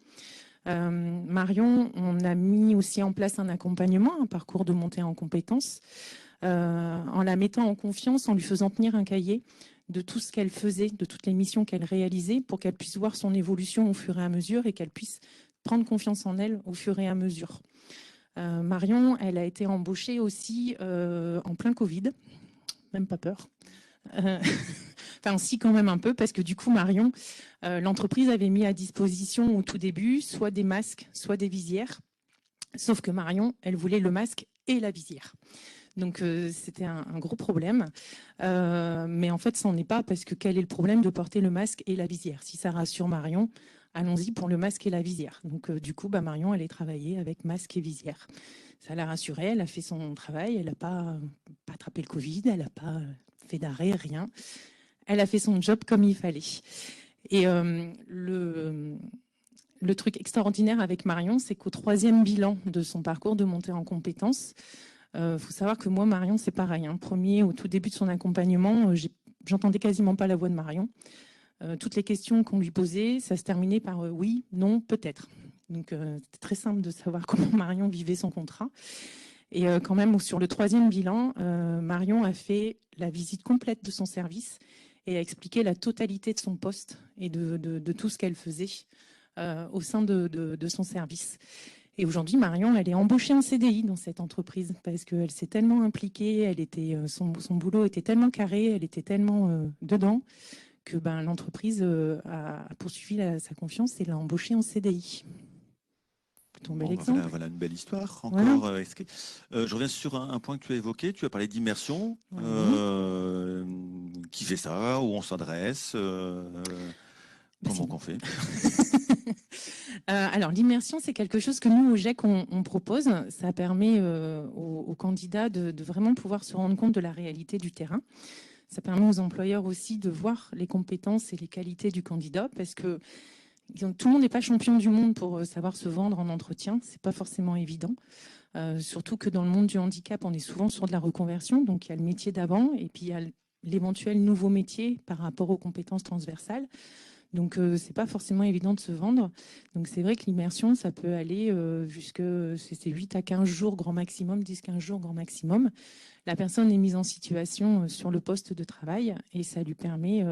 Marion, on a mis aussi en place un accompagnement, un parcours de montée en compétences, en la mettant en confiance, en lui faisant tenir un cahier de tout ce qu'elle faisait, de toutes les missions qu'elle réalisait, pour qu'elle puisse voir son évolution au fur et à mesure et qu'elle puisse prendre confiance en elle au fur et à mesure. Marion, elle a été embauchée aussi en plein Covid, même pas peur. Enfin, si, quand même un peu, parce que du coup, Marion, l'entreprise avait mis à disposition au tout début soit des masques, soit des visières. Sauf que Marion, elle voulait le masque et la visière. Donc, c'était un gros problème. Mais en fait, ça n'en est pas, parce que quel est le problème de porter le masque et la visière? Si ça rassure Marion, allons-y pour le masque et la visière. Donc, du coup, Marion, elle est travaillée avec masque et visière. Ça l'a rassurée, elle a fait son travail, elle n'a pas attrapé le Covid, elle n'a pas fait d'arrêt, rien. Elle a fait son job comme il fallait. Et le truc extraordinaire avec Marion, c'est qu'au 3e bilan de son parcours de montée en compétences, faut savoir que moi, Marion, c'est pareil. Hein. Premier, au tout début de son accompagnement, j'entendais quasiment pas la voix de Marion. Toutes les questions qu'on lui posait, ça se terminait par oui, non, peut-être. Donc, c'était très simple de savoir comment Marion vivait son contrat. Et quand même, sur le 3e bilan, Marion a fait la visite complète de son service et a expliqué la totalité de son poste et de tout ce qu'elle faisait au sein de son service. Et aujourd'hui, Marion, elle est embauchée en CDI dans cette entreprise parce qu'elle s'est tellement impliquée, son boulot était tellement carré, elle était tellement dedans que l'entreprise a poursuivi sa confiance et l'a embauchée en CDI. Plutôt un bel exemple. Voilà une belle histoire. Voilà. Encore, je reviens sur un point que tu as évoqué. Tu as parlé d'immersion. Qui fait ça? Où on s'adresse? Comment qu'on fait? Alors, l'immersion, c'est quelque chose que nous, au GEC, on propose. Ça permet aux candidats de vraiment pouvoir se rendre compte de la réalité du terrain. Ça permet aux employeurs aussi de voir les compétences et les qualités du candidat parce que tout le monde n'est pas champion du monde pour savoir se vendre en entretien. Ce n'est pas forcément évident. Surtout que dans le monde du handicap, on est souvent sur de la reconversion. Donc, il y a le métier d'avant et puis il y a l'éventuel nouveau métier par rapport aux compétences transversales. Donc, ce n'est pas forcément évident de se vendre. Donc, c'est vrai que l'immersion, ça peut aller jusqu'à 8 à 15 jours grand maximum, 10-15 jours grand maximum. La personne est mise en situation sur le poste de travail et ça lui permet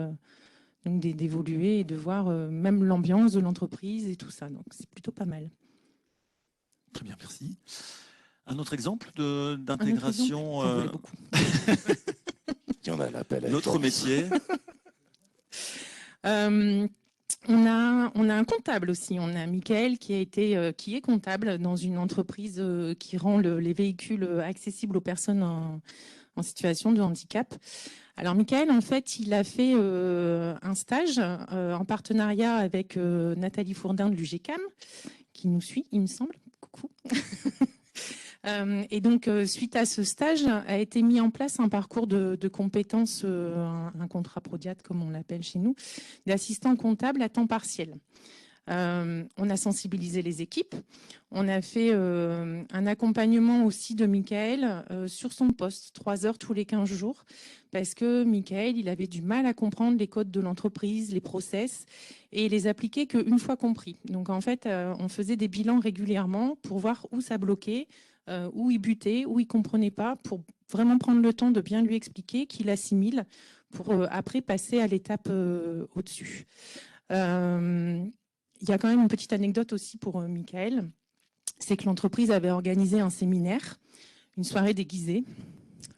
donc d'évoluer et de voir même l'ambiance de l'entreprise et tout ça. Donc, c'est plutôt pas mal. Très bien, merci. Un autre exemple d'intégration. Beaucoup. Il y en a l'appel. Notre métier. On a un comptable aussi. On a Michael qui est comptable dans une entreprise qui rend les véhicules accessibles aux personnes en situation de handicap. Alors Michael, en fait, il a fait un stage en partenariat avec Nathalie Fourdin de l'UGCAM, qui nous suit, il me semble. Coucou. Et donc, suite à ce stage, a été mis en place un parcours de compétences, un contrat Prodiat, comme on l'appelle chez nous, d'assistant comptable à temps partiel. On a sensibilisé les équipes. On a fait un accompagnement aussi de Michael sur son poste, 3 heures tous les 15 jours, parce que Michael, il avait du mal à comprendre les codes de l'entreprise, les process, et les appliquer qu'une fois compris. Donc, en fait, on faisait des bilans régulièrement pour voir où ça bloquait, où il butait, où il ne comprenait pas, pour vraiment prendre le temps de bien lui expliquer, qu'il assimile, pour après passer à l'étape au-dessus. Il y a quand même une petite anecdote aussi pour Michael, c'est que l'entreprise avait organisé un séminaire, une soirée déguisée,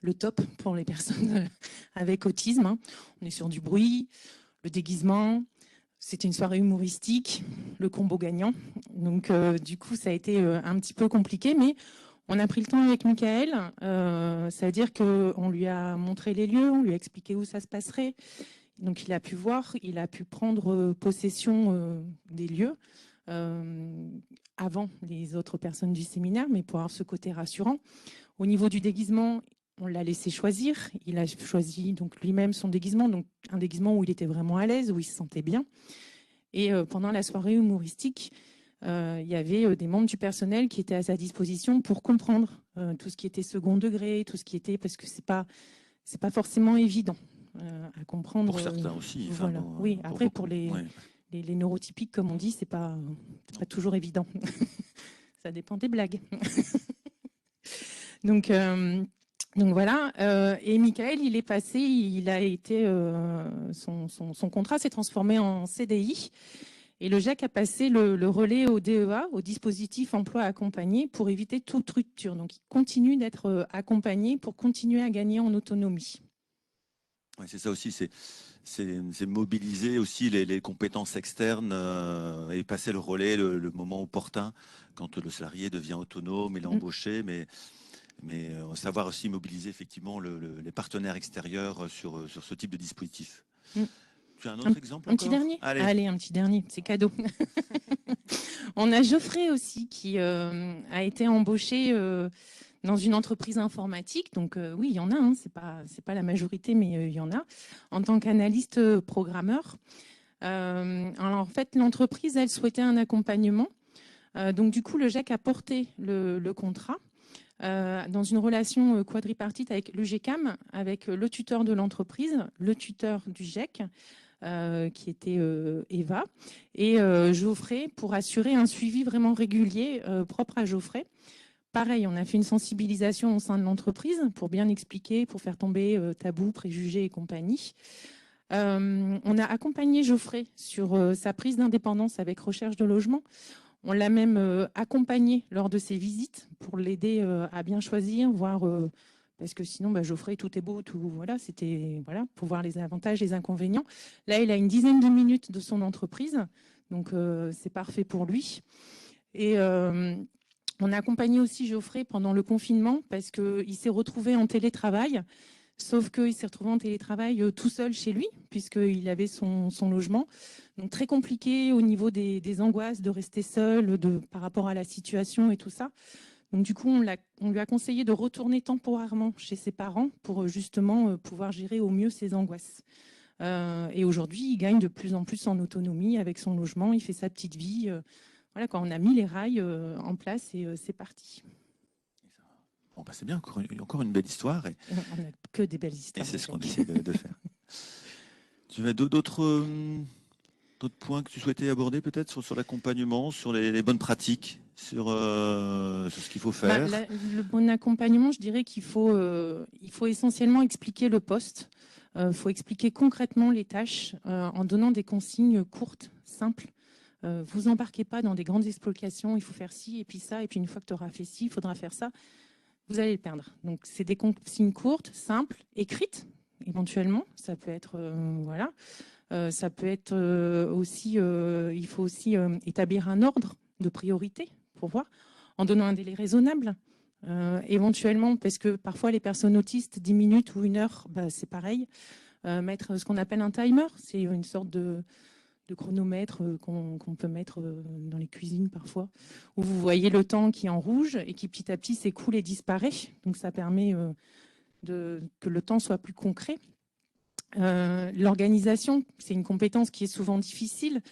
le top pour les personnes avec autisme. Hein. On est sur du bruit, le déguisement, c'était une soirée humoristique, le combo gagnant. Donc du coup, ça a été un petit peu compliqué, mais on a pris le temps avec Michael, c'est-à-dire qu'on lui a montré les lieux, on lui a expliqué où ça se passerait. Donc, il a pu voir, il a pu prendre possession des lieux avant les autres personnes du séminaire, mais pour avoir ce côté rassurant. Au niveau du déguisement, on l'a laissé choisir. Il a choisi donc lui-même son déguisement, donc un déguisement où il était vraiment à l'aise, où il se sentait bien. Et pendant la soirée humoristique, il y avait des membres du personnel qui étaient à sa disposition pour comprendre tout ce qui était second degré, tout ce qui était, parce que c'est pas forcément évident. À comprendre. Pour certains aussi. Voilà. Oui, après, pour les neurotypiques, comme on dit, c'est pas toujours évident. Ça dépend des blagues. donc voilà. Et Michael, il est passé, il a été, son contrat s'est transformé en CDI. Et le GEC a passé le relais au DEA, au dispositif emploi accompagné, pour éviter toute rupture. Donc, il continue d'être accompagné pour continuer à gagner en autonomie. Ouais, c'est ça aussi, c'est mobiliser aussi les compétences externes et passer le relais le moment opportun quand le salarié devient autonome, il est embauché, mais savoir aussi mobiliser effectivement les partenaires extérieurs sur ce type de dispositif. Tu as un autre exemple Un petit dernier ? Allez, un petit dernier, c'est cadeau. On a Geoffrey aussi qui a été embauché dans une entreprise informatique. Donc oui, il y en a, hein, c'est pas la majorité, mais il y en a, en tant qu'analyste programmeur. Alors en fait, l'entreprise, elle souhaitait un accompagnement. Donc du coup, le GEC a porté le contrat dans une relation quadripartite avec l'UGCAM, avec le tuteur de l'entreprise, le tuteur du GEC, qui était Eva, et Geoffrey, pour assurer un suivi vraiment régulier propre à Geoffrey. Pareil, on a fait une sensibilisation au sein de l'entreprise pour bien expliquer, pour faire tomber tabous, préjugés et compagnie. On a accompagné Geoffrey sur sa prise d'indépendance avec recherche de logement. On l'a même accompagné lors de ses visites pour l'aider à bien choisir, voir parce que sinon, Geoffrey, tout est beau, tout voilà, c'était voilà, pour voir les avantages, les inconvénients. Là, il a une dizaine de minutes de son entreprise, donc c'est parfait pour lui. Et on a accompagné aussi Geoffrey pendant le confinement parce qu'il s'est retrouvé en télétravail, sauf qu'il s'est retrouvé en télétravail tout seul chez lui, puisqu'il avait son logement. Donc très compliqué au niveau des angoisses de rester seul par rapport à la situation et tout ça. Donc du coup, on lui a conseillé de retourner temporairement chez ses parents pour justement pouvoir gérer au mieux ses angoisses. Et aujourd'hui, il gagne de plus en plus en autonomie avec son logement, il fait sa petite vie. Voilà, quand on a mis les rails en place et c'est parti. Bon, c'est bien, encore une belle histoire. Et on n'a que des belles histoires. Et c'est ce qu'on essaie de faire. Tu as d'autres points que tu souhaitais aborder peut-être sur l'accompagnement, sur les bonnes pratiques, sur ce qu'il faut faire? Le bon accompagnement, je dirais qu'il faut essentiellement expliquer le poste. Il faut expliquer concrètement les tâches en donnant des consignes courtes, simples. Vous embarquez pas dans des grandes explications, il faut faire ci et puis ça, et puis une fois que tu auras fait ci, il faudra faire ça. Vous allez le perdre. Donc, c'est des consignes courtes, simples, écrites, éventuellement. Ça peut être, voilà. Ça peut être aussi, il faut aussi établir un ordre de priorité pour voir, en donnant un délai raisonnable. Éventuellement, parce que parfois, les personnes autistes, 10 minutes ou 1 heure, c'est pareil. Mettre ce qu'on appelle un timer, c'est une sorte de chronomètre qu'on peut mettre dans les cuisines parfois, où vous voyez le temps qui est en rouge et qui petit à petit s'écoule et disparaît. Donc ça permet que le temps soit plus concret. L'organisation, c'est une compétence qui est souvent difficile.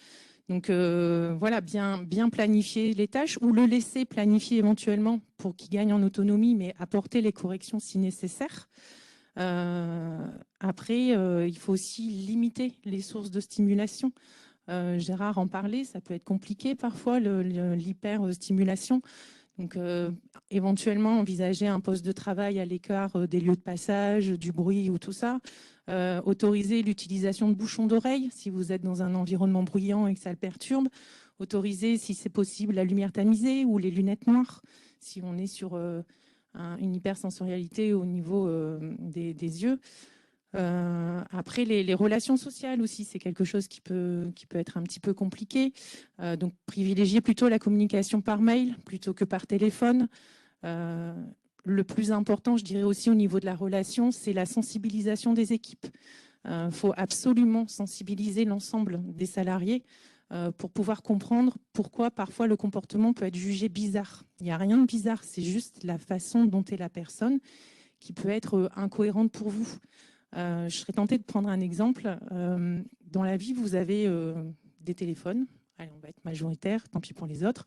Donc voilà, bien planifier les tâches ou le laisser planifier éventuellement pour qu'il gagne en autonomie, mais apporter les corrections si nécessaire. Après, il faut aussi limiter les sources de stimulation. Gérard en parlait, ça peut être compliqué parfois, l'hyperstimulation. Donc, éventuellement, envisager un poste de travail à l'écart des lieux de passage, du bruit ou tout ça. Autoriser l'utilisation de bouchons d'oreille si vous êtes dans un environnement bruyant et que ça le perturbe. Autoriser, si c'est possible, la lumière tamisée ou les lunettes noires si on est sur une hypersensorialité au niveau des yeux. Après, les relations sociales aussi, c'est quelque chose qui peut être un petit peu compliqué. Donc, privilégier plutôt la communication par mail plutôt que par téléphone. Le plus important, je dirais aussi au niveau de la relation, c'est la sensibilisation des équipes. Il faut absolument sensibiliser l'ensemble des salariés pour pouvoir comprendre pourquoi parfois le comportement peut être jugé bizarre. Il n'y a rien de bizarre, c'est juste la façon dont est la personne qui peut être incohérente pour vous. Je serais tentée de prendre un exemple. Dans la vie, vous avez des téléphones. Allez, on va être majoritaire, tant pis pour les autres.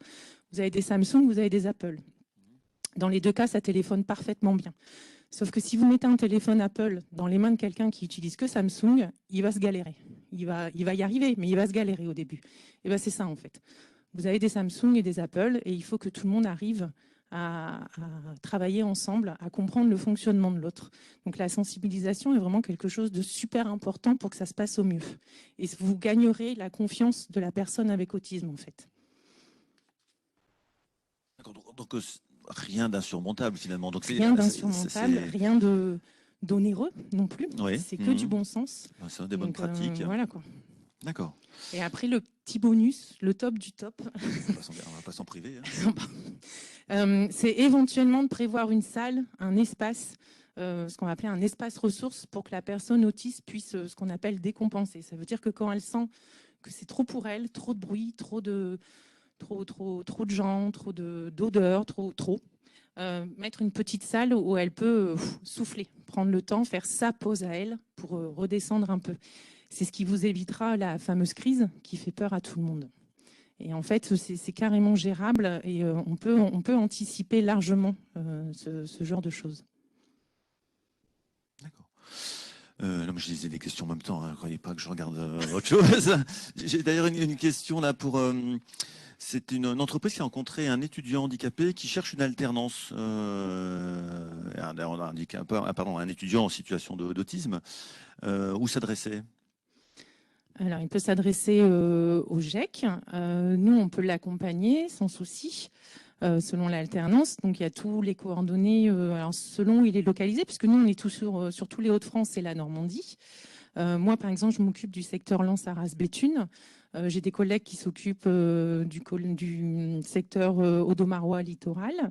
Vous avez des Samsung, vous avez des Apple. Dans les deux cas, ça téléphone parfaitement bien. Sauf que si vous mettez un téléphone Apple dans les mains de quelqu'un qui utilise que Samsung, il va se galérer. Il va y arriver, mais il va se galérer au début. Et bien, c'est ça, en fait. Vous avez des Samsung et des Apple, et il faut que tout le monde arrive à travailler ensemble, à comprendre le fonctionnement de l'autre. Donc la sensibilisation est vraiment quelque chose de super important pour que ça se passe au mieux. Et vous gagnerez la confiance de la personne avec autisme, en fait. Donc rien d'insurmontable, finalement. Donc, rien d'insurmontable, rien d'onéreux non plus. Oui. C'est que du bon sens. C'est des bonnes pratiques. Voilà, quoi. D'accord. Et après, le petit bonus, le top du top. On va pas s'en priver. C'est éventuellement de prévoir une salle, un espace, ce qu'on va appeler un espace ressource pour que la personne autiste puisse ce qu'on appelle décompenser. Ça veut dire que quand elle sent que c'est trop pour elle, trop de bruit, trop de gens, trop d'odeurs, trop, mettre une petite salle où elle peut souffler, prendre le temps, faire sa pause à elle pour redescendre un peu. C'est ce qui vous évitera la fameuse crise qui fait peur à tout le monde. Et en fait, c'est carrément gérable et on peut anticiper largement ce genre de choses. D'accord. Non, mais je lisais des questions en même temps, ne croyez pas que je regarde autre chose. J'ai d'ailleurs une question là pour... c'est une entreprise qui a rencontré un étudiant handicapé qui cherche une alternance. Un étudiant en situation d'autisme. Où s'adresser? Alors, il peut s'adresser au GEC. Nous, on peut l'accompagner sans souci, selon l'alternance. Donc, il y a tous les coordonnées, alors, selon où il est localisé, puisque nous, on est tous sur tous les Hauts-de-France et la Normandie. Moi, par exemple, je m'occupe du secteur Lens-Arras-Béthune. J'ai des collègues qui s'occupent du secteur Audomarois littoral,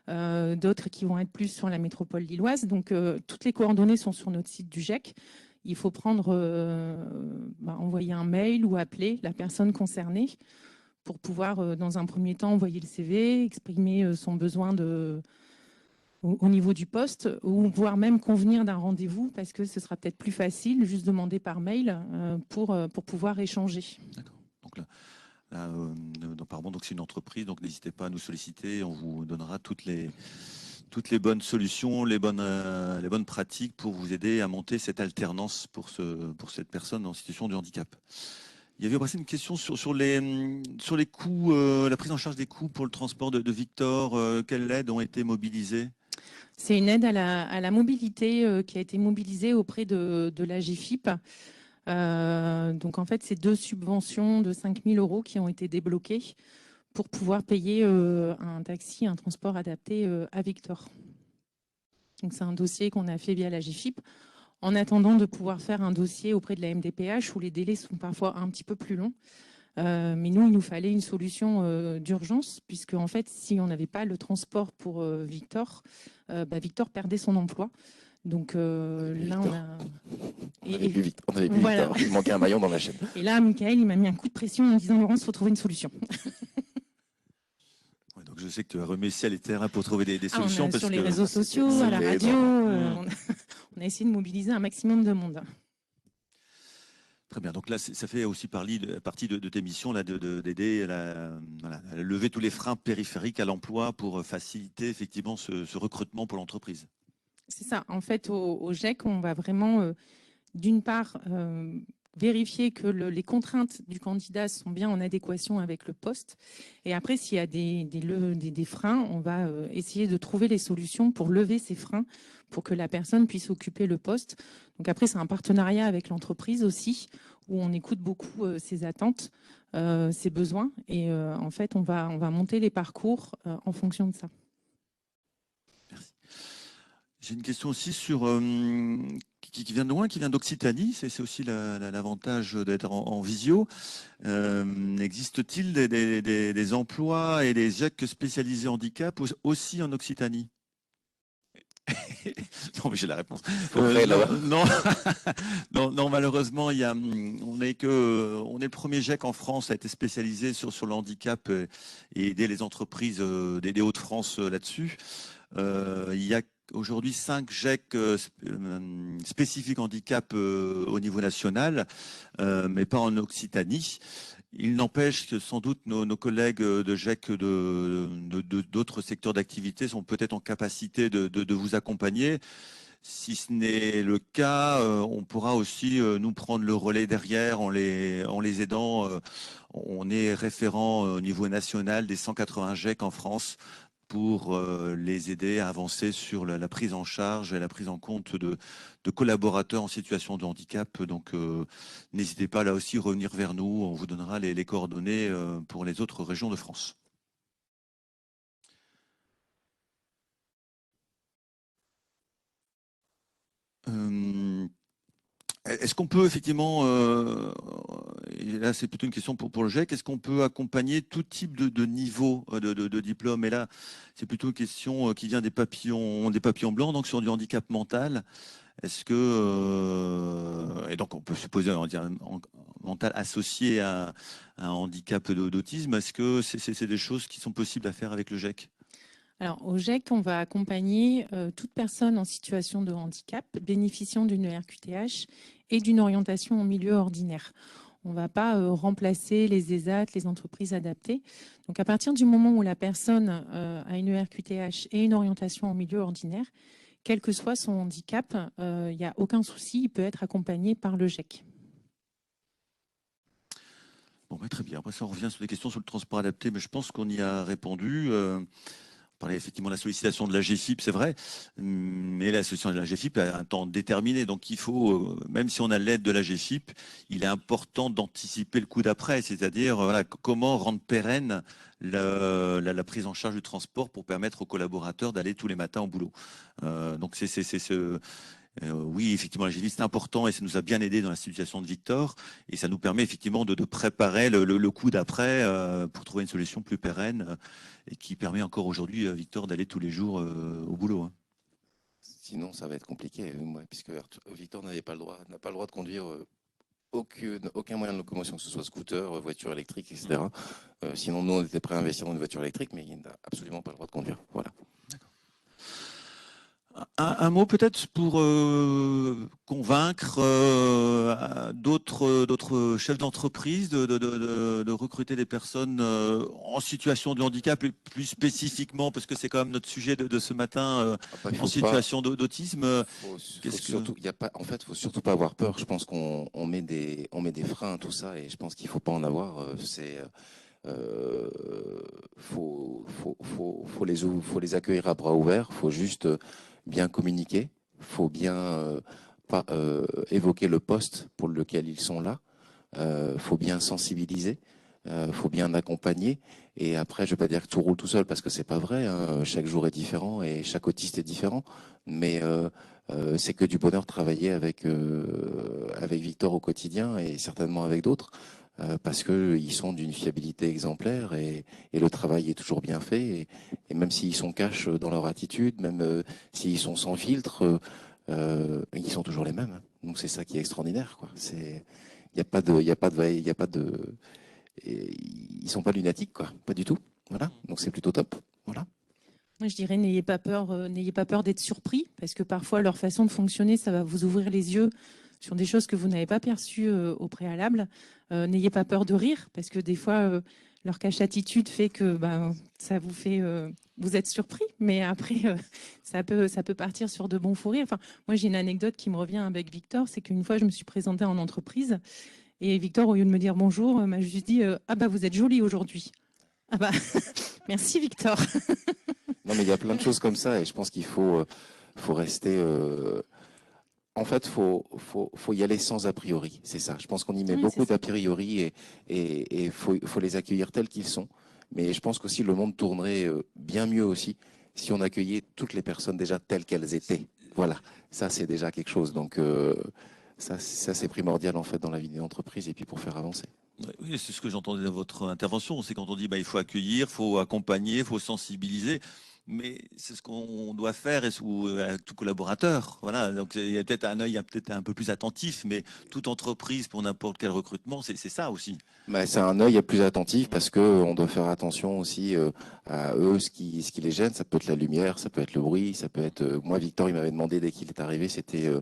d'autres qui vont être plus sur la métropole lilloise. Donc, toutes les coordonnées sont sur notre site du GEC. Il faut envoyer un mail ou appeler la personne concernée pour pouvoir, dans un premier temps, envoyer le CV, exprimer son besoin au niveau du poste, ou voire même convenir d'un rendez-vous, parce que ce sera peut-être plus facile, juste demander par mail pour pouvoir échanger. D'accord. Donc pardon, donc c'est une entreprise, donc n'hésitez pas à nous solliciter, on vous donnera toutes les bonnes solutions, les bonnes pratiques pour vous aider à monter cette alternance pour cette personne en situation de handicap. Il y avait aussi une question sur les coûts, la prise en charge des coûts pour le transport de Victor. Quelles aides ont été mobilisées? C'est une aide à la mobilité qui a été mobilisée auprès de la GFIP. Donc en fait, c'est 2 subventions de 5 000 € qui ont été débloquées pour pouvoir payer un taxi, un transport adapté à Victor. Donc c'est un dossier qu'on a fait via la GFIP, en attendant de pouvoir faire un dossier auprès de la MDPH où les délais sont parfois un petit peu plus longs. Mais nous, il nous fallait une solution d'urgence, puisque en fait, si on n'avait pas le transport pour Victor, Victor perdait son emploi. Donc là, on a... On avait plus Victor, voilà. Il manquait un maillon dans la chaîne. Et là, Michael, il m'a mis un coup de pression en me disant, Laurence, il faut trouver une solution. Ouais, donc je sais que tu as remis ciel et terre pour trouver des solutions. Sur les réseaux sociaux, à la radio, on a essayé de mobiliser un maximum de monde. Très bien. Donc là, ça fait aussi partie de tes missions d'aider à lever tous les freins périphériques à l'emploi pour faciliter effectivement ce recrutement pour l'entreprise. C'est ça. En fait, au GEC, on va vraiment, d'une part, vérifier que les contraintes du candidat sont bien en adéquation avec le poste. Et après, s'il y a des freins, on va essayer de trouver les solutions pour lever ces freins, pour que la personne puisse occuper le poste. Donc après, c'est un partenariat avec l'entreprise aussi, où on écoute beaucoup ses attentes, ses besoins. Et en fait, on va monter les parcours en fonction de ça. Merci. J'ai une question aussi qui vient de loin, qui vient d'Occitanie. C'est aussi l'avantage d'être en visio. Existe-t-il des emplois et des GEC spécialisés handicap aussi en Occitanie? Non, mais j'ai la réponse. Non, malheureusement, on est le premier GEC en France à être spécialisé sur le handicap et aider les entreprises des Hauts-de-France là-dessus. Il y a aujourd'hui 5 GEC spécifiques handicap au niveau national, mais pas en Occitanie. Il n'empêche que sans doute nos collègues de GEC d'autres secteurs d'activité sont peut-être en capacité de vous accompagner. Si ce n'est le cas, on pourra aussi nous prendre le relais derrière en les aidant. On est référent au niveau national des 180 GEC en France pour les aider à avancer sur la prise en charge et la prise en compte de collaborateurs en situation de handicap. Donc, n'hésitez pas là aussi à revenir vers nous. On vous donnera les coordonnées pour les autres régions de France. Est-ce qu'on peut effectivement, et là c'est plutôt une question pour le GEC, est-ce qu'on peut accompagner tout type de niveau de diplôme? Et là, c'est plutôt une question qui vient des papillons blancs, donc sur du handicap mental. Est-ce que, et donc on peut supposer un mental associé à un handicap d'autisme, est-ce que c'est des choses qui sont possibles à faire avec le GEC? Alors, au GEC, on va accompagner toute personne en situation de handicap bénéficiant d'une ERQTH et d'une orientation en milieu ordinaire. On ne va pas remplacer les ESAT, les entreprises adaptées. Donc, à partir du moment où la personne a une ERQTH et une orientation en milieu ordinaire, quel que soit son handicap, il n'y a aucun souci, il peut être accompagné par le GEC. Bon, très bien. Après ça, on revient sur les questions sur le transport adapté, mais je pense qu'on y a répondu. parlait effectivement de la sollicitation de la GFIP, c'est vrai, mais la sollicitation de la GFIP a un temps déterminé. Donc il faut, même si on a l'aide de la GFIP, il est important d'anticiper le coup d'après, c'est-à-dire voilà, comment rendre pérenne la prise en charge du transport pour permettre aux collaborateurs d'aller tous les matins au boulot. Donc c'est ce... oui, effectivement, la GFIP, c'est important et ça nous a bien aidé dans la situation de Victor. Et ça nous permet effectivement de préparer le coup d'après pour trouver une solution plus pérenne et qui permet encore aujourd'hui à Victor d'aller tous les jours au boulot. Hein. Sinon, ça va être compliqué, puisque Victor n'a pas le droit de conduire aucun moyen de locomotion, que ce soit scooter, voiture électrique, etc. Sinon, nous, on était prêts à investir dans une voiture électrique, mais il n'a absolument pas le droit de conduire. Voilà. Un mot peut-être pour convaincre d'autres chefs d'entreprise de recruter des personnes en situation de handicap, et plus spécifiquement, parce que c'est quand même notre sujet de ce matin, en situation d'autisme. En fait, faut surtout pas avoir peur. Je pense qu'on met des freins à tout ça et je pense qu'il faut pas en avoir. Faut les accueillir à bras ouverts. Faut juste bien communiquer. Faut bien évoquer le poste pour lequel ils sont là. Faut bien sensibiliser. Faut bien accompagner. Et après, je vais pas dire que tout roule tout seul parce que c'est pas vrai. Hein. Chaque jour est différent et chaque autiste est différent. Mais c'est que du bonheur de travailler avec Victor au quotidien et certainement avec d'autres. Parce qu'ils sont d'une fiabilité exemplaire et le travail est toujours bien fait. Et même s'ils sont cash dans leur attitude, même s'ils sont sans filtre, ils sont toujours les mêmes. Donc c'est ça qui est extraordinaire, quoi. Ils sont pas lunatiques, quoi. Pas du tout. Voilà. Donc c'est plutôt top. Voilà. Moi, je dirais, n'ayez pas peur d'être surpris, parce que parfois, leur façon de fonctionner, ça va vous ouvrir les yeux sur des choses que vous n'avez pas perçues au préalable. N'ayez pas peur de rire, parce que des fois, leur cache-attitude fait que ça vous fait... vous êtes surpris, mais après, ça peut partir sur de bons fous rires. Enfin, moi, j'ai une anecdote qui me revient avec Victor, c'est qu'une fois, je me suis présentée en entreprise, et Victor, au lieu de me dire bonjour, m'a juste dit « Ah bah, vous êtes jolie aujourd'hui ». Ah bah, merci Victor. Non, mais il y a plein de choses comme ça et je pense qu'il faut rester... En fait, faut y aller sans a priori, c'est ça. Je pense qu'on y met beaucoup d'a priori et faut les accueillir tels qu'ils sont. Mais je pense qu'aussi le monde tournerait bien mieux aussi si on accueillait toutes les personnes déjà telles qu'elles étaient. Voilà, ça c'est déjà quelque chose. Donc ça c'est primordial en fait dans la vie d'une entreprise et puis pour faire avancer. Oui, c'est ce que j'entendais dans votre intervention. C'est quand on dit il faut accueillir, il faut accompagner, il faut sensibiliser. Mais c'est ce qu'on doit faire avec tout collaborateur. Voilà. Donc il y a peut-être un œil peut-être un peu plus attentif, mais toute entreprise pour n'importe quel recrutement, c'est ça aussi. C'est un œil plus attentif parce que on doit faire attention aussi à eux, ce qui les gêne. Ça peut être la lumière, ça peut être le bruit, ça peut être. Moi, Victor, il m'avait demandé dès qu'il est arrivé, c'était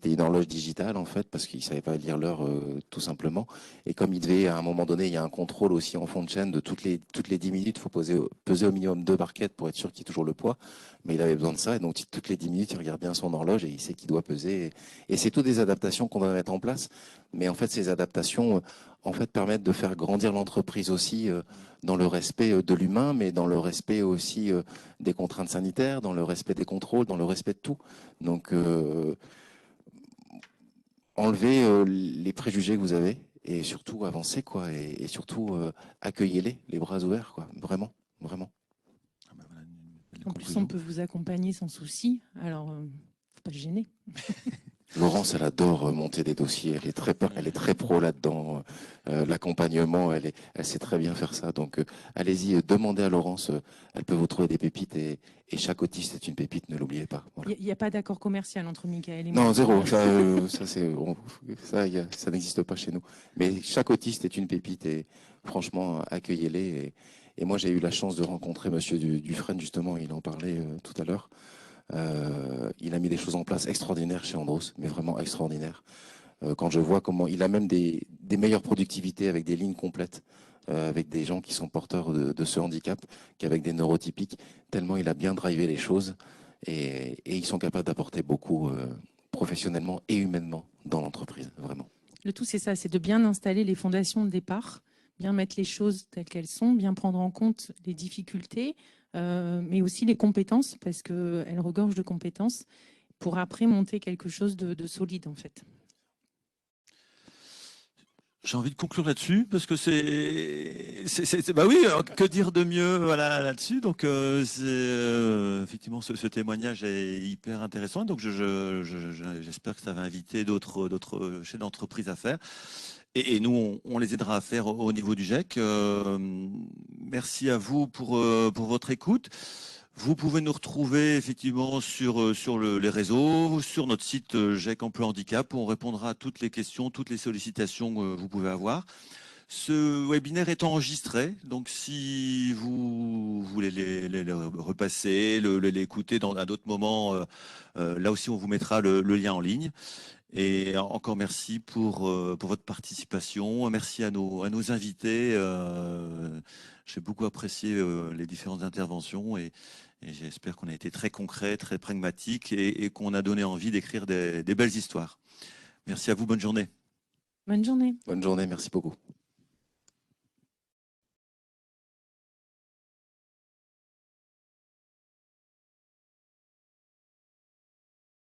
une horloge digitale en fait parce qu'il savait pas lire l'heure tout simplement. Et comme il devait à un moment donné, il y a un contrôle aussi en fond de chaîne de toutes les 10 minutes, il faut peser au minimum 2 barquettes pour être sûr qu'il y ait toujours le poids. Mais il avait besoin de ça et donc toutes les 10 minutes, il regarde bien son horloge et il sait qu'il doit peser. Et c'est toutes des adaptations qu'on doit mettre en place. Mais en fait, ces adaptations permettent de faire grandir l'entreprise aussi dans le respect de l'humain, mais dans le respect aussi des contraintes sanitaires, dans le respect des contrôles, dans le respect de tout. Donc, enlevez les préjugés que vous avez et surtout avancez, quoi, et surtout accueillez-les, les bras ouverts, quoi, vraiment, vraiment. En plus, on peut vous accompagner sans souci, alors faut pas se gêner. Laurence, elle adore monter des dossiers. Elle est très pro là-dedans. L'accompagnement, elle sait très bien faire ça. Donc, allez-y, demandez à Laurence. Elle peut vous trouver des pépites et chaque autiste est une pépite. Ne l'oubliez pas. Voilà. Il n'y a pas d'accord commercial entre Michael et moi. Non, zéro. Ça n'existe pas chez nous. Mais chaque autiste est une pépite et franchement, accueillez-les. Et moi, j'ai eu la chance de rencontrer Monsieur Dufresne justement. Il en parlait tout à l'heure. Il a mis des choses en place extraordinaires chez Andros, mais vraiment extraordinaires. Quand je vois comment il a même des meilleures productivités avec des lignes complètes, avec des gens qui sont porteurs de ce handicap qu'avec des neurotypiques, tellement il a bien drivé les choses et ils sont capables d'apporter beaucoup professionnellement et humainement dans l'entreprise, vraiment. Le tout, c'est ça, c'est de bien installer les fondations de départ, bien mettre les choses telles qu'elles sont, bien prendre en compte les difficultés, mais aussi les compétences, parce qu'elle regorge de compétences, pour après monter quelque chose de solide, en fait. J'ai envie de conclure là-dessus parce que bah oui, que dire de mieux voilà là-dessus. Donc effectivement ce témoignage est hyper intéressant. Donc j'espère que ça va inviter d'autres chefs d'entreprise à faire. Et nous on les aidera à faire au niveau du GIEC. Merci à vous pour votre écoute. Vous pouvez nous retrouver effectivement sur les réseaux, sur notre site GIEC Emploi Handicap, où on répondra à toutes les questions, toutes les sollicitations que vous pouvez avoir. Ce webinaire est enregistré, donc si vous voulez les repasser, l'écouter à d'autres moments, là aussi on vous mettra le lien en ligne. Et encore merci pour votre participation. Merci à nos invités. J'ai beaucoup apprécié les différentes interventions et j'espère qu'on a été très concret, très pragmatique et qu'on a donné envie d'écrire des belles histoires. Merci à vous, bonne journée. Bonne journée. Bonne journée, merci beaucoup.